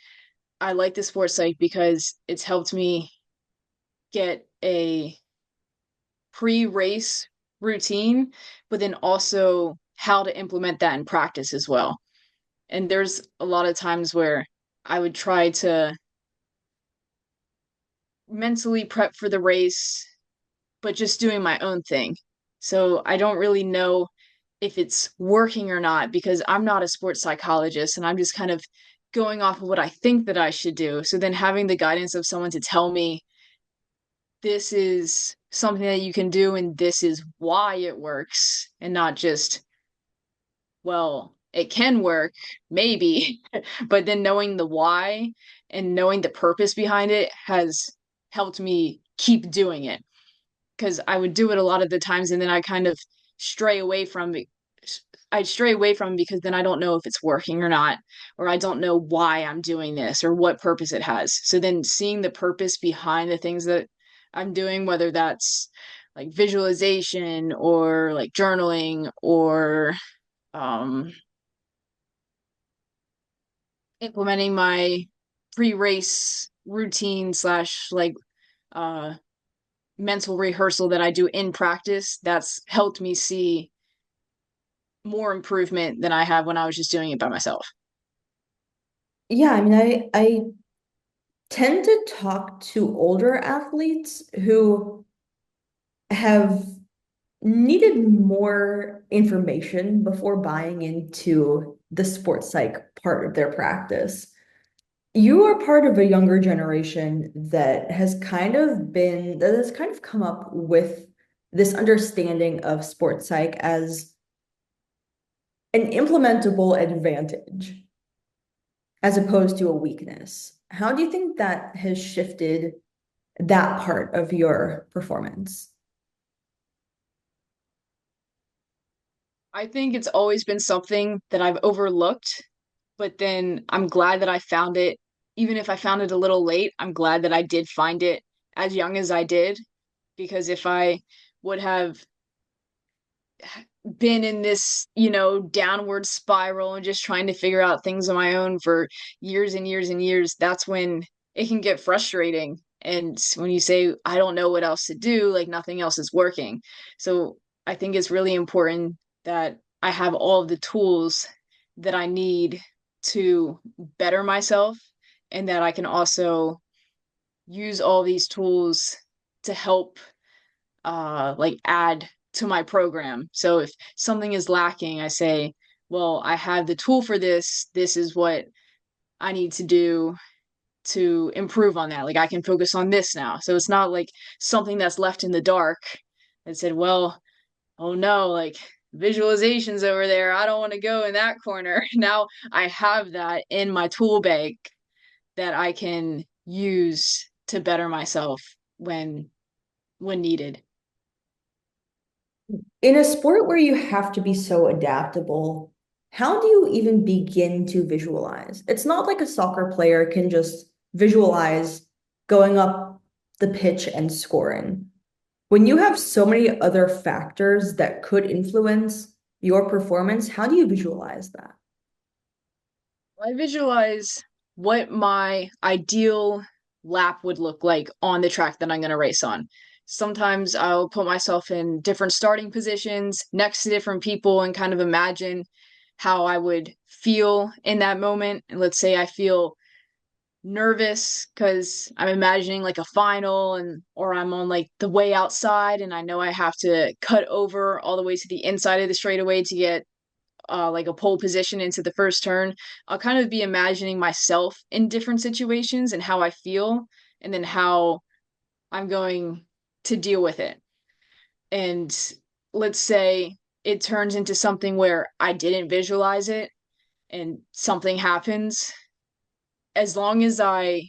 A: I like the sports psych because it's helped me get a pre-race routine, but then also how to implement that in practice as well. And there's a lot of times where I would try to mentally prep for the race, but just doing my own thing. So I don't really know if it's working or not because I'm not a sports psychologist and I'm just kind of going off of what I think that I should do. So then having the guidance of someone to tell me this is something that you can do and this is why it works and not just, well, it can work, maybe, but then knowing the why and knowing the purpose behind it has helped me keep doing it because I would do it a lot of the times and then I kind of stray away from it. I'd stray away from it because then I don't know if it's working or not, or I don't know why I'm doing this or what purpose it has. So then seeing the purpose behind the things that I'm doing, whether that's like visualization or like journaling or um, implementing my pre-race routine slash like uh, mental rehearsal that I do in practice, that's helped me see more improvement than I have when I was just doing it by myself.
B: Yeah, I mean, I tend to talk to older athletes who have needed more information before buying into the sports psych part of their practice. You are part of a younger generation that has kind of come up with this understanding of sports psych as an implementable advantage as opposed to a weakness. How do you think that has shifted that part of your performance?
A: I think it's always been something that I've overlooked, but then I'm glad that I found it. Even if I found it a little late, I'm glad that I did find it as young as I did, because if I would have been in this, downward spiral and just trying to figure out things on my own for years and years and years, that's when it can get frustrating. And when you say, I don't know what else to do, like nothing else is working. So I think it's really important that I have all of the tools that I need to better myself, and that I can also use all these tools to help like add to my program. So if something is lacking, I say, well, I have the tool for this. This is what I need to do to improve on that. Like I can focus on this now. So it's not like something that's left in the dark that said, well, oh no, like visualizations over there. I don't want to go in that corner. Now I have that in my tool bag that I can use to better myself when needed.
B: In a sport where you have to be so adaptable, how do you even begin to visualize? It's not like a soccer player can just visualize going up the pitch and scoring. When you have so many other factors that could influence your performance, how do you visualize that?
A: I visualize what my ideal lap would look like on the track that I'm going to race on. Sometimes I'll put myself in different starting positions next to different people and kind of imagine how I would feel in that moment. And let's say I feel nervous because I'm imagining like a final, and or I'm on like the way outside and I know I have to cut over all the way to the inside of the straightaway to get like a pole position into the first turn. I'll kind of be imagining myself in different situations and how I feel, and then how I'm going to deal with it. And let's say it turns into something where I didn't visualize it and something happens. As long as I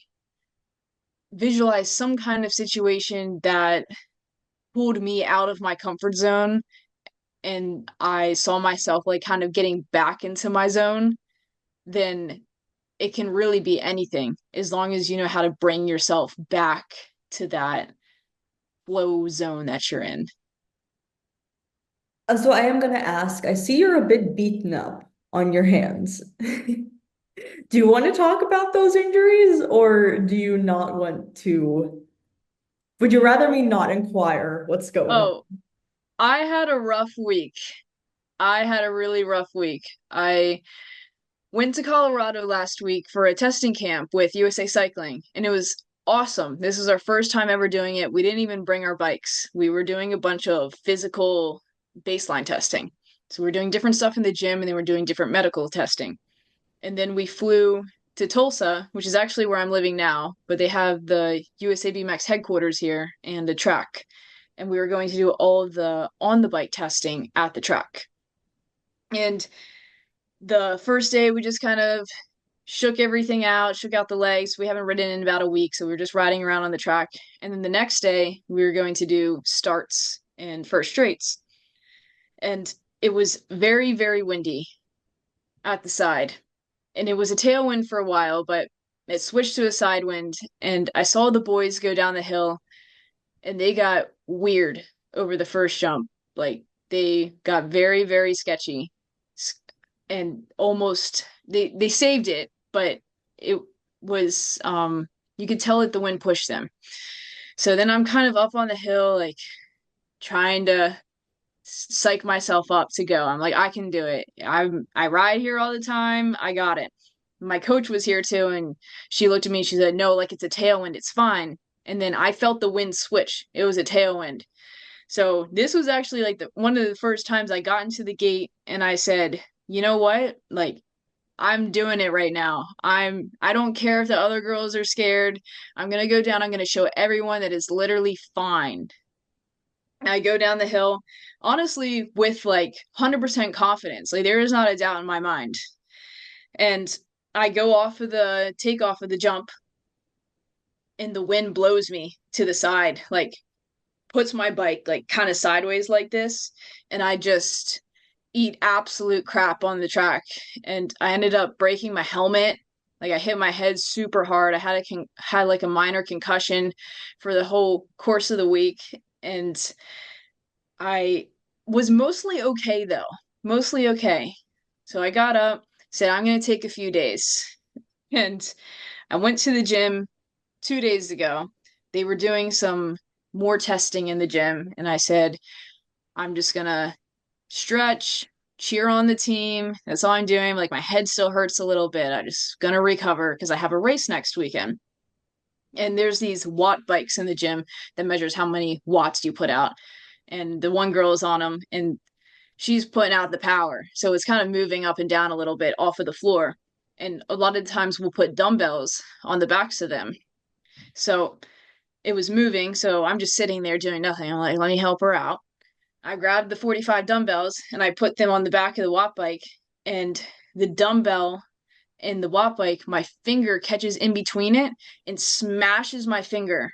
A: visualize some kind of situation that pulled me out of my comfort zone and I saw myself like kind of getting back into my zone, then it can really be anything as long as you know how to bring yourself back to that flow zone that you're in.
B: So I am going to ask, I see you're a bit beaten up on your hands. Do you want to talk about those injuries or do you not want to? Would you rather me not inquire what's going on?
A: Oh, I had a rough week. I had a really rough week. I went to Colorado last week for a testing camp with USA Cycling, and it was awesome. This is our first time ever doing it. We didn't even bring our bikes. We were doing a bunch of physical baseline testing. So we were doing different stuff in the gym, and then we're doing different medical testing. And then we flew to Tulsa, which is actually where I'm living now, but they have the USA BMX headquarters here and a track. And we were going to do all of the on the bike testing at the track. And the first day we just kind of shook everything out, shook out the legs. We haven't ridden in about a week, so we were just riding around on the track. And then the next day we were going to do starts and first straights. And it was very, very windy at the side. And it was a tailwind for a while, but it switched to a side wind. And I saw the boys go down the hill and they got weird over the first jump. Like they got very, very sketchy and almost they saved it, but it was you could tell that the wind pushed them. So then I'm kind of up on the hill, like trying to psych myself up to go. I'm like, I can do it. I ride here all the time. I got it. My coach was here too, and she looked at me and she said, no, like it's a tailwind, it's fine. And then I felt the wind switch. It was a tailwind. So this was actually like one of the first times I got into the gate and I said, you know what? Like I'm doing it right now. I don't care if the other girls are scared. I'm gonna go down. I'm gonna show everyone that it's literally fine. I go down the hill, honestly, with like 100% confidence. Like there is not a doubt in my mind. And I go off of the take off of the jump, and the wind blows me to the side, like puts my bike like kind of sideways like this, and I just eat absolute crap on the track. And I ended up breaking my helmet. Like I hit my head super hard. I had had like a minor concussion for the whole course of the week, and I was mostly okay though. Mostly okay. So I got up, said I'm going to take a few days. And I went to the gym 2 days ago. They were doing some more testing in the gym, and I said, I'm just gonna stretch, cheer on the team. That's all I'm doing. Like my head still hurts a little bit. I'm just gonna recover because I have a race next weekend. And there's these watt bikes in the gym that measures how many watts you put out. And the one girl is on them, and she's putting out the power. So it's kind of moving up and down a little bit off of the floor. And a lot of times we'll put dumbbells on the backs of them. So it was moving. So I'm just sitting there doing nothing. I'm like, let me help her out. I grabbed the 45 dumbbells and I put them on the back of the watt bike. And the dumbbell in the watt bike, my finger catches in between it and smashes my finger.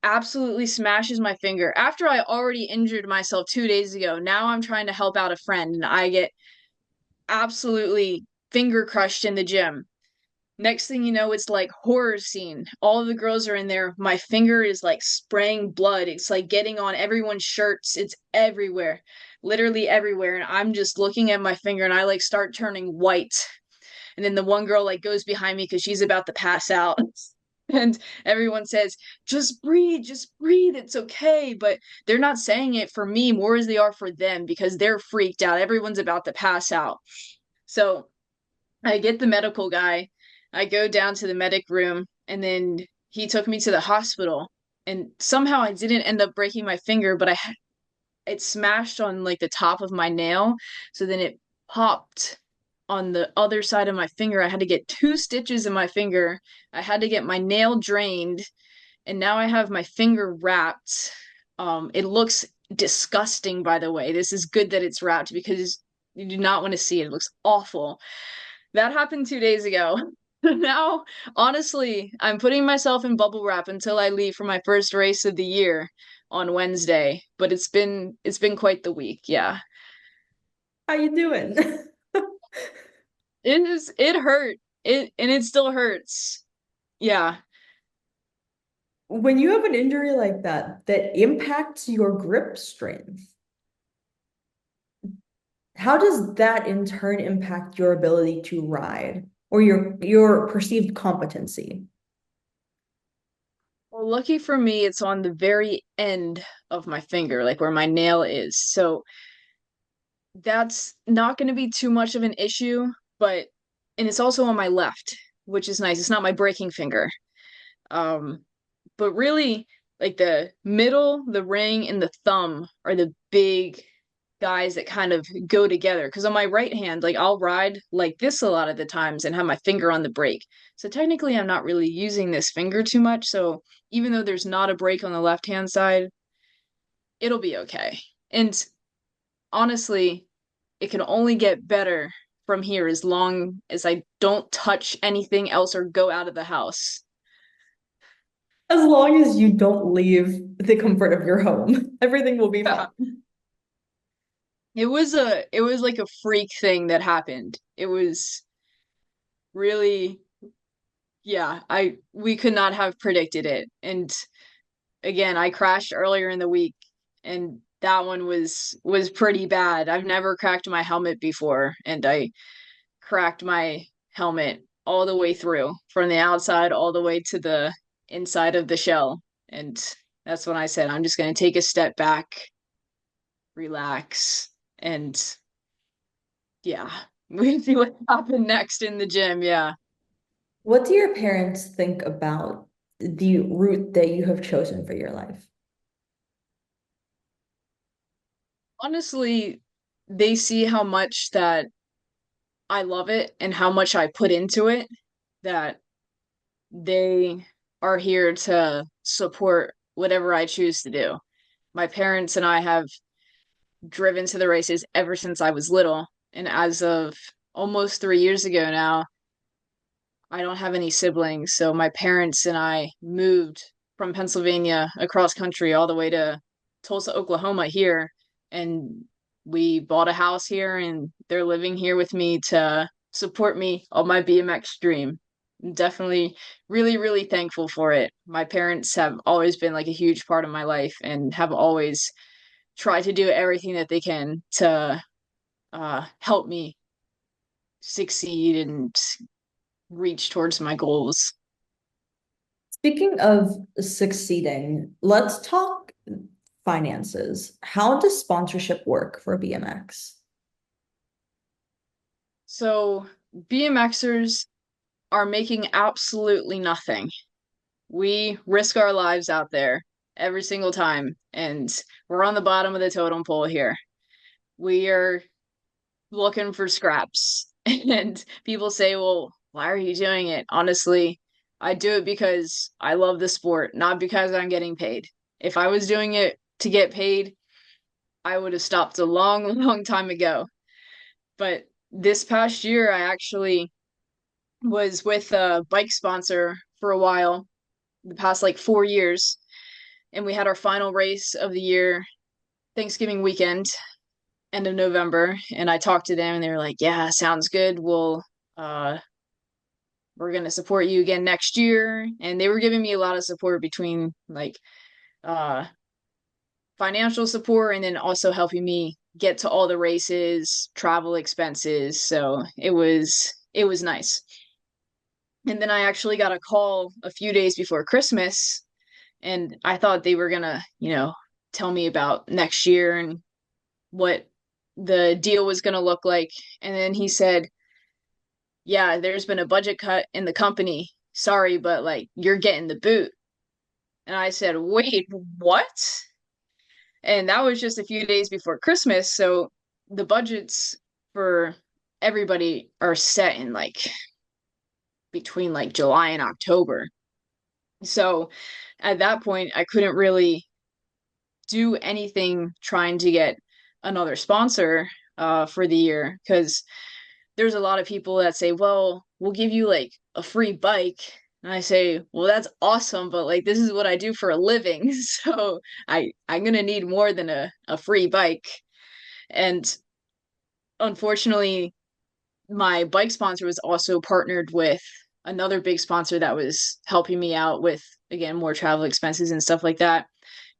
A: Absolutely smashes my finger. After I already injured myself 2 days ago, now I'm trying to help out a friend and I get absolutely finger crushed in the gym. Next thing you know, it's like horror scene. All of the girls are in there. My finger is like spraying blood. It's like getting on everyone's shirts. It's everywhere, literally everywhere. And I'm just looking at my finger and I like start turning white. And then the one girl like goes behind me because she's about to pass out. And everyone says, just breathe. It's okay. But they're not saying it for me more as they are for them because they're freaked out. Everyone's about to pass out. So I get the medical guy. I go down to the medic room, and then he took me to the hospital. And somehow I didn't end up breaking my finger, but it smashed on like the top of my nail. So then it popped on the other side of my finger. I had to get 2 stitches in my finger. I had to get my nail drained, and now I have my finger wrapped. It looks disgusting, by the way. This is good that it's wrapped because you do not want to see it. It looks awful. That happened 2 days ago. Now, honestly, I'm putting myself in bubble wrap until I leave for my first race of the year on Wednesday. But it's been quite the week. Yeah.
B: How you doing?
A: It hurt. It still hurts. Yeah.
B: When you have an injury like that, that impacts your grip strength, how does that in turn impact your ability to ride or your perceived competency?
A: Well, lucky for me, it's on the very end of my finger, like where my nail is. So that's not going to be too much of an issue, but and it's also on my left, which is nice. It's not my breaking finger. Um, but really, like the middle, the ring, and the thumb are the big guys that kind of go together. Because on my right hand, like I'll ride like this a lot of the times and have my finger on the brake. So technically, I'm not really using this finger too much. So even though there's not a brake on the left hand side, it'll be okay. And honestly, it can only get better from here as long as I don't touch anything else or go out of the house.
B: As long as you don't leave the comfort of your home, everything will be fine.
A: It was like a freak thing that happened. It was really, yeah, I we could not have predicted it. And again, I crashed earlier in the week and that one was pretty bad. I've never cracked my helmet before and I cracked my helmet all the way through from the outside all the way to the inside of the shell. And that's when I said I'm just going to take a step back, relax, and yeah, we see what happened next in the gym. Yeah.
B: What do your parents think about the route that you have chosen for your life?
A: Honestly, they see how much that I love it and how much I put into it that they are here to support whatever I choose to do. My parents and I have driven to the races ever since I was little, and as of almost 3 years ago now, I don't have any siblings, so my parents and I moved from Pennsylvania across country all the way to Tulsa, Oklahoma here, and we bought a house here and they're living here with me to support me on my BMX dream. I'm definitely really, really thankful for it. My parents have always been like a huge part of my life and have always tried to do everything that they can to help me succeed and reach towards my goals.
B: Speaking of succeeding, let's talk finances. How does sponsorship work for BMX?
A: So BMXers are making absolutely nothing. We risk our lives out there every single time, and we're on the bottom of the totem pole here. We are looking for scraps. And people say, well, why are you doing it? Honestly, I do it because I love the sport, not because I'm getting paid. If I was doing it to get paid, I would have stopped a long, long time ago. But this past year, I actually was with a bike sponsor for a while, the past like 4 years, and we had our final race of the year, Thanksgiving weekend, end of November. And I talked to them, and they were like, "Yeah, sounds good. Uh, we're gonna support you again next year." And they were giving me a lot of support between like uh financial support and then also helping me get to all the races, travel expenses. So it was nice. And then I actually got a call a few days before Christmas, and I thought they were gonna, tell me about next year and what the deal was gonna look like. And then he said, "Yeah, there's been a budget cut in the company. Sorry, but like you're getting the boot." And I said, "Wait, what?" And that was just a few days before Christmas, so the budgets for everybody are set in like between like July and October. So at that point, I couldn't really do anything trying to get another sponsor for the year because there's a lot of people that say, well, we'll give you like a free bike. And I say, well, that's awesome, but like this is what I do for a living. So I'm gonna need more than a free bike. And unfortunately, my bike sponsor was also partnered with another big sponsor that was helping me out with again more travel expenses and stuff like that,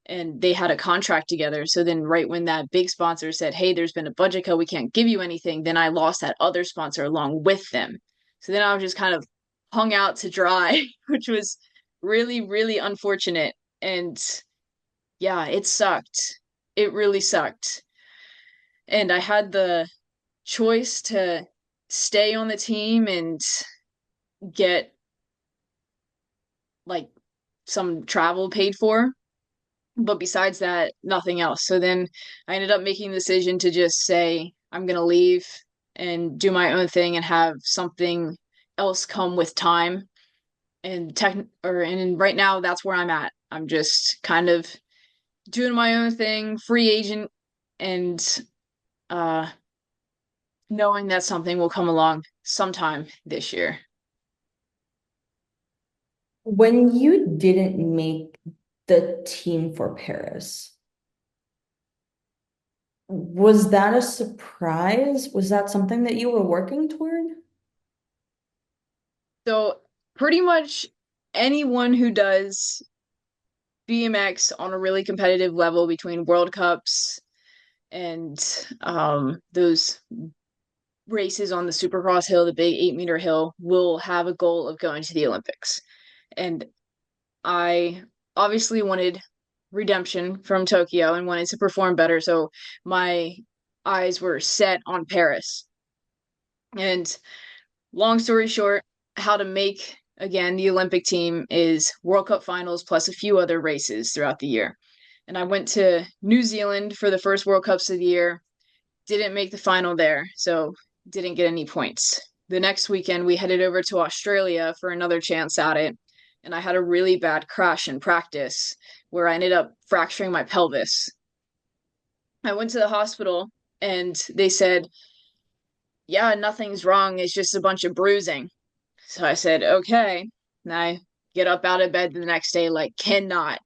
A: and they had a contract together. So then, right when that big sponsor said, "Hey, there's been a budget cut, we can't give you anything," then I lost that other sponsor along with them. So then I was just kind of hung out to dry, which was really, really unfortunate. And yeah, it sucked. It really sucked. And I had the choice to stay on the team and get like some travel paid for, but besides that, nothing else. So then I ended up making the decision to just say, I'm going to leave and do my own thing and have something else come with time. And right now that's where I'm at. I'm just kind of doing my own thing, free agent, and uh knowing that something will come along sometime this year.
B: When you didn't make the team for Paris, was that a surprise? Was that something that you were working toward?
A: So pretty much anyone who does BMX on a really competitive level between World Cups and those races on the Supercross hill, the big 8 meter hill, will have a goal of going to the Olympics. And I obviously wanted redemption from Tokyo and wanted to perform better. So my eyes were set on Paris. And long story short, how to make again the Olympic team is World Cup finals plus a few other races throughout the year. and I went to New Zealand for the first World Cups of the year. Didn't make the final there, so didn't get any points. The next weekend, we headed over to Australia for another chance at it, and I had a really bad crash in practice where I ended up fracturing my pelvis. I went to the hospital and they said, yeah, nothing's wrong. It's just a bunch of bruising. So I said, okay. And I get up out of bed the next day, like, cannot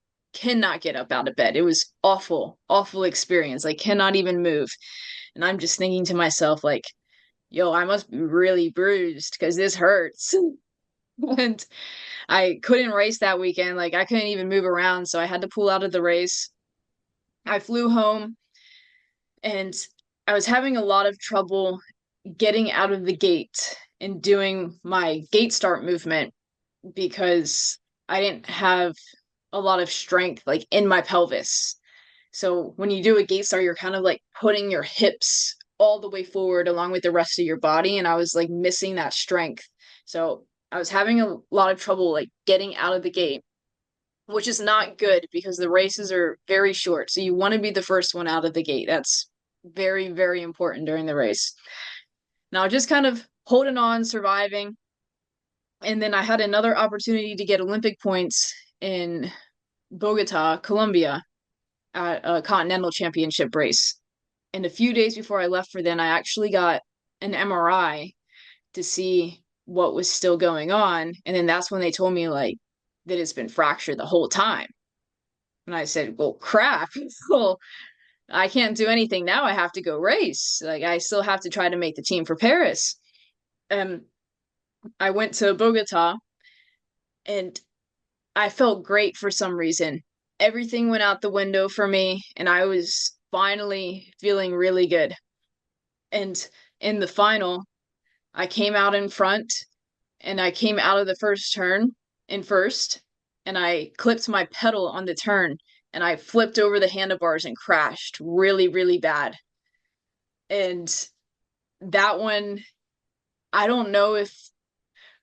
A: get up out of bed. It was awful, awful experience. Like, cannot even move. And I'm just thinking to myself, like, yo, I must be really bruised because this hurts. And I couldn't race that weekend. Like, I couldn't even move around. So I had to pull out of the race. I flew home and I was having a lot of trouble getting out of the gate and doing my gate start movement because I didn't have a lot of strength like in my pelvis. So when you do a gate start, you're kind of like putting your hips all the way forward along with the rest of your body. And I was like missing that strength. So I was having a lot of trouble like getting out of the gate, which is not good because the races are very short. So you want to be the first one out of the gate. That's very, very important during the race. Now, just kind of holding on, surviving. And then I had another opportunity to get Olympic points in Bogota, Colombia, at a continental championship race. And a few days before I left for then, I actually got an MRI to see what was still going on. And then that's when they told me, like, that it's been fractured the whole time. And I said, well, crap. Well, I can't do anything now. I have to go race. Like, I still have to try to make the team for Paris. Um, I went to Bogota and I felt great for some reason. Everything went out the window for me, and I was finally feeling really good. And in the final, I came out in front and I came out of the first turn in first, and I clipped my pedal on the turn and I flipped over the handlebars and crashed really, really bad. And that one, I don't know if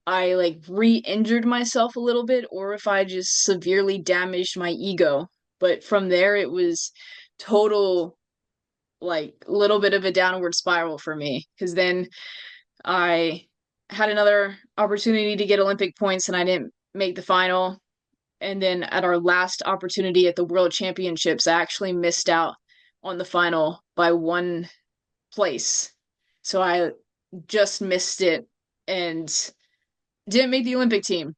A: I like re-injured myself a little bit or if I just severely damaged my ego. But from there it was total like little bit of a downward spiral for me because then I had another opportunity to get Olympic points and I didn't make the final. And then at our last opportunity at the World Championships, I actually missed out on the final by 1 place. So I just missed it and didn't make the Olympic team.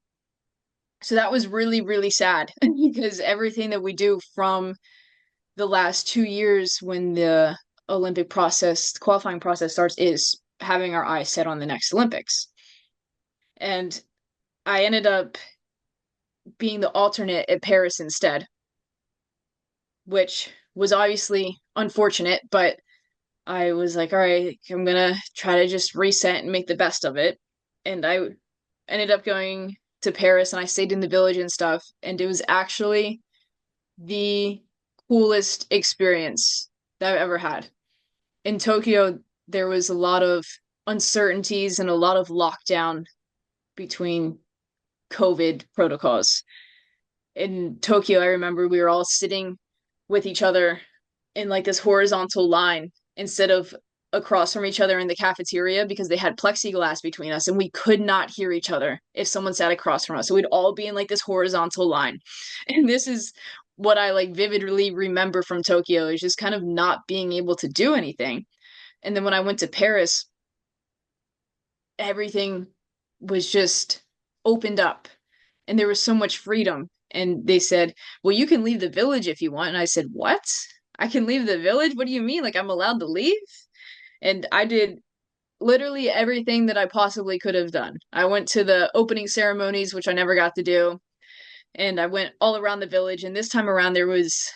A: So that was really, really sad because everything that we do from the last 2 years when the Olympic process, qualifying process starts, is having our eyes set on the next Olympics. And I ended up being the alternate at Paris instead, which was obviously unfortunate, but I was like, all right, I'm gonna try to just reset and make the best of it. And I ended up going to Paris and I stayed in the village and stuff. And it was actually the coolest experience that I've ever had. In Tokyo, there was a lot of uncertainties and a lot of lockdown between COVID protocols. In Tokyo, I remember we were all sitting with each other in like this horizontal line instead of across from each other in the cafeteria because they had plexiglass between us and we could not hear each other if someone sat across from us. So we'd all be in like this horizontal line. And this is what I like vividly remember from Tokyo is just kind of not being able to do anything. And then when I went to Paris, everything was just opened up and there was so much freedom. And they said, well, you can leave the village if you want. And I said, what? I can leave the village? What do you mean? Like I'm allowed to leave? And I did literally everything that I possibly could have done. I went to the opening ceremonies, which I never got to do, and I went all around the village. And this time around, there was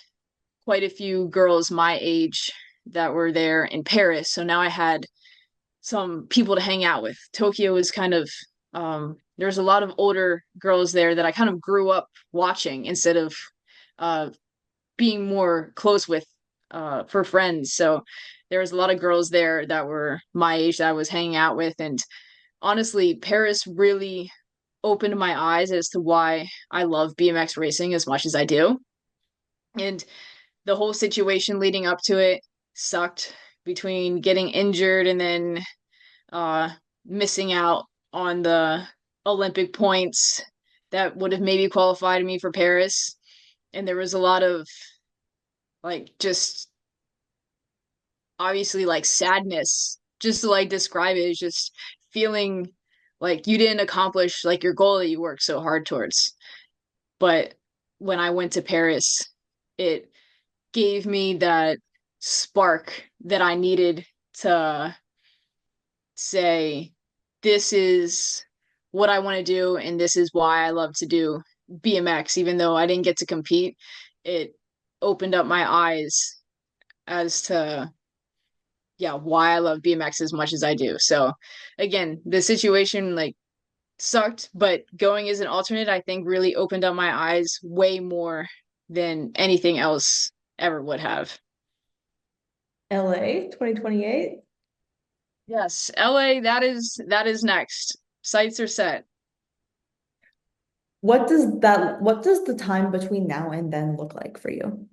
A: quite a few girls my age that were there in Paris. So now I had some people to hang out with. Tokyo was kind of there's a lot of older girls there that I kind of grew up watching instead of uh, being more close with for friends. So there was a lot of girls there that were my age that I was hanging out with. And honestly, Paris really opened my eyes as to why I love BMX racing as much as I do. And the whole situation leading up to it sucked between getting injured and then uh missing out on the Olympic points that would have maybe qualified me for Paris. And there was a lot of like just obviously like sadness, just to like describe it is just feeling like you didn't accomplish like your goal that you worked so hard towards. But when I went to Paris, it gave me that spark that I needed to say, this is what I want to do, and this is why I love to do BMX. Even though I didn't get to compete, it opened up my eyes as to, yeah, why I love BMX as much as I do. So, again, the situation like sucked, but going as an alternate, I think really opened up my eyes way more than anything else ever would have.
B: LA 2028.
A: Yes, LA, that is next. Sights are set.
B: What does the time between now and then look like for you?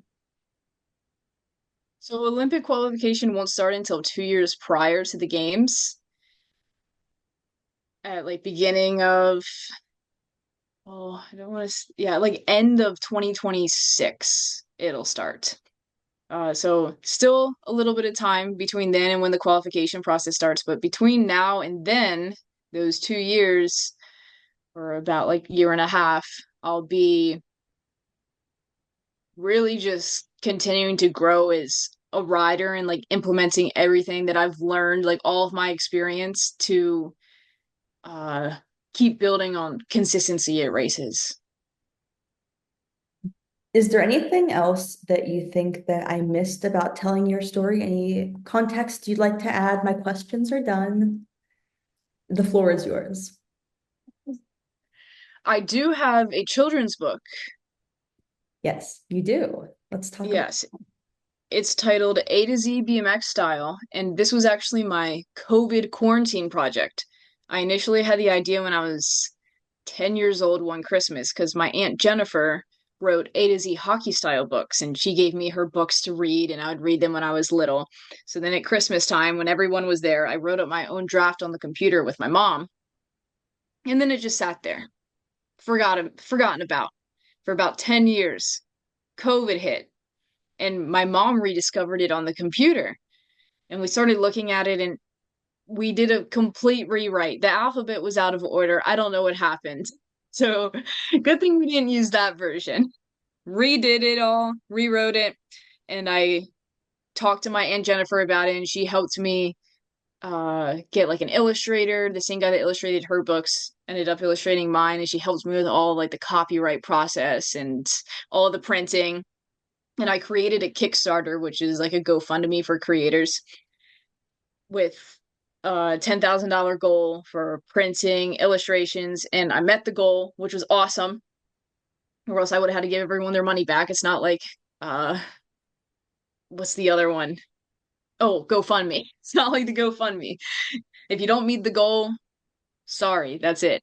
A: So Olympic qualification won't start until 2 years prior to the games, at like beginning of I don't want to yeah, like end of 2026 it'll start. So still a little bit of time between then and when the qualification process starts, but between now and then, those 2 years or about like year and a half, I'll be really just continuing to grow as a rider and like implementing everything that I've learned, like all of my experience to uh keep building on consistency at races.
B: Is there anything else that you think that I missed about telling your story? Any context you'd like to add? My questions are done. The floor is yours.
A: I do have a children's book.
B: Yes, you do. Let's talk about.
A: Yes, it's titled A to Z BMX Style, and this was actually my COVID quarantine project. I initially had the idea when I was 10 years old one Christmas because my Aunt Jennifer wrote A to Z hockey style books, and she gave me her books to read, and I would read them when I was little. So then at Christmas time, when everyone was there, I wrote up my own draft on the computer with my mom, and then it just sat there, forgotten about for about 10 years. COVID hit, and my mom rediscovered it on the computer. And we started looking at it, and we did a complete rewrite. The alphabet was out of order. I don't know what happened. So, good thing we didn't use that version. Redid it all, rewrote it, and I talked to my Aunt Jennifer about it, and she helped me get like an illustrator. The same guy that illustrated her books ended up illustrating mine, and she helped me with all like the copyright process and all the printing. And I created a Kickstarter, which is like a GoFundMe for creators with a $10,000 goal for printing, illustrations, and I met the goal, which was awesome. Or else I would have had to give everyone their money back. It's not like uh what's the other one? Oh, GoFundMe. It's not like the GoFundMe. If you don't meet the goal, sorry, that's it.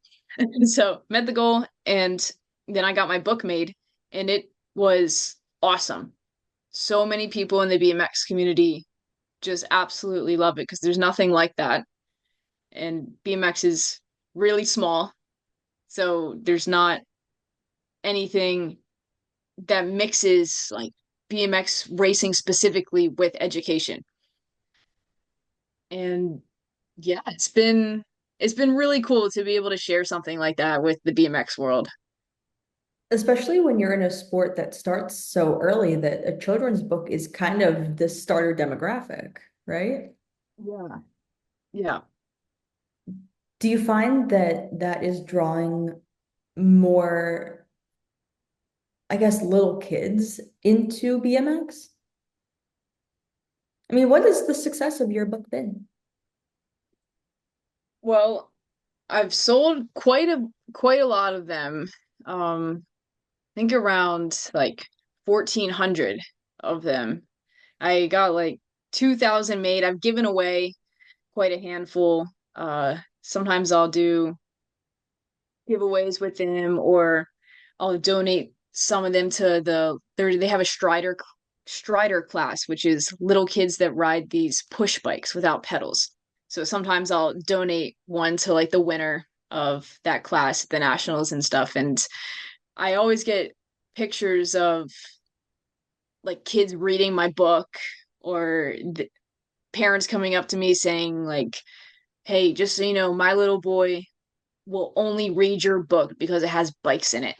A: So met the goal, and then I got my book made, and it was awesome. So many people in the BMX community just absolutely love it because there's nothing like that. And BMX is really small, so there's not anything that mixes like BMX racing specifically with education. And yeah, it's been really cool to be able to share something like that with the BMX world.
B: Especially when you're in a sport that starts so early that a children's book is kind of the starter demographic, right?
A: Yeah. Yeah.
B: Do you find that that is drawing more, I guess, little kids into BMX? I mean, what has the success of your book been?
A: Well, I've sold quite a lot of them. I think around like 1,400 of them. I got like 2,000 made. I've given away quite a handful. Sometimes I'll do giveaways with them, or I'll donate some of them to they have a Strider class, which is little kids that ride these push bikes without pedals. So sometimes I'll donate one to like the winner of that class at the nationals and stuff. And I always get pictures of like kids reading my book or the parents coming up to me saying like, "Hey, just so you know, my little boy will only read your book because it has bikes in it."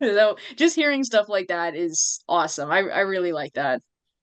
A: So just hearing stuff like that is awesome. I really like that.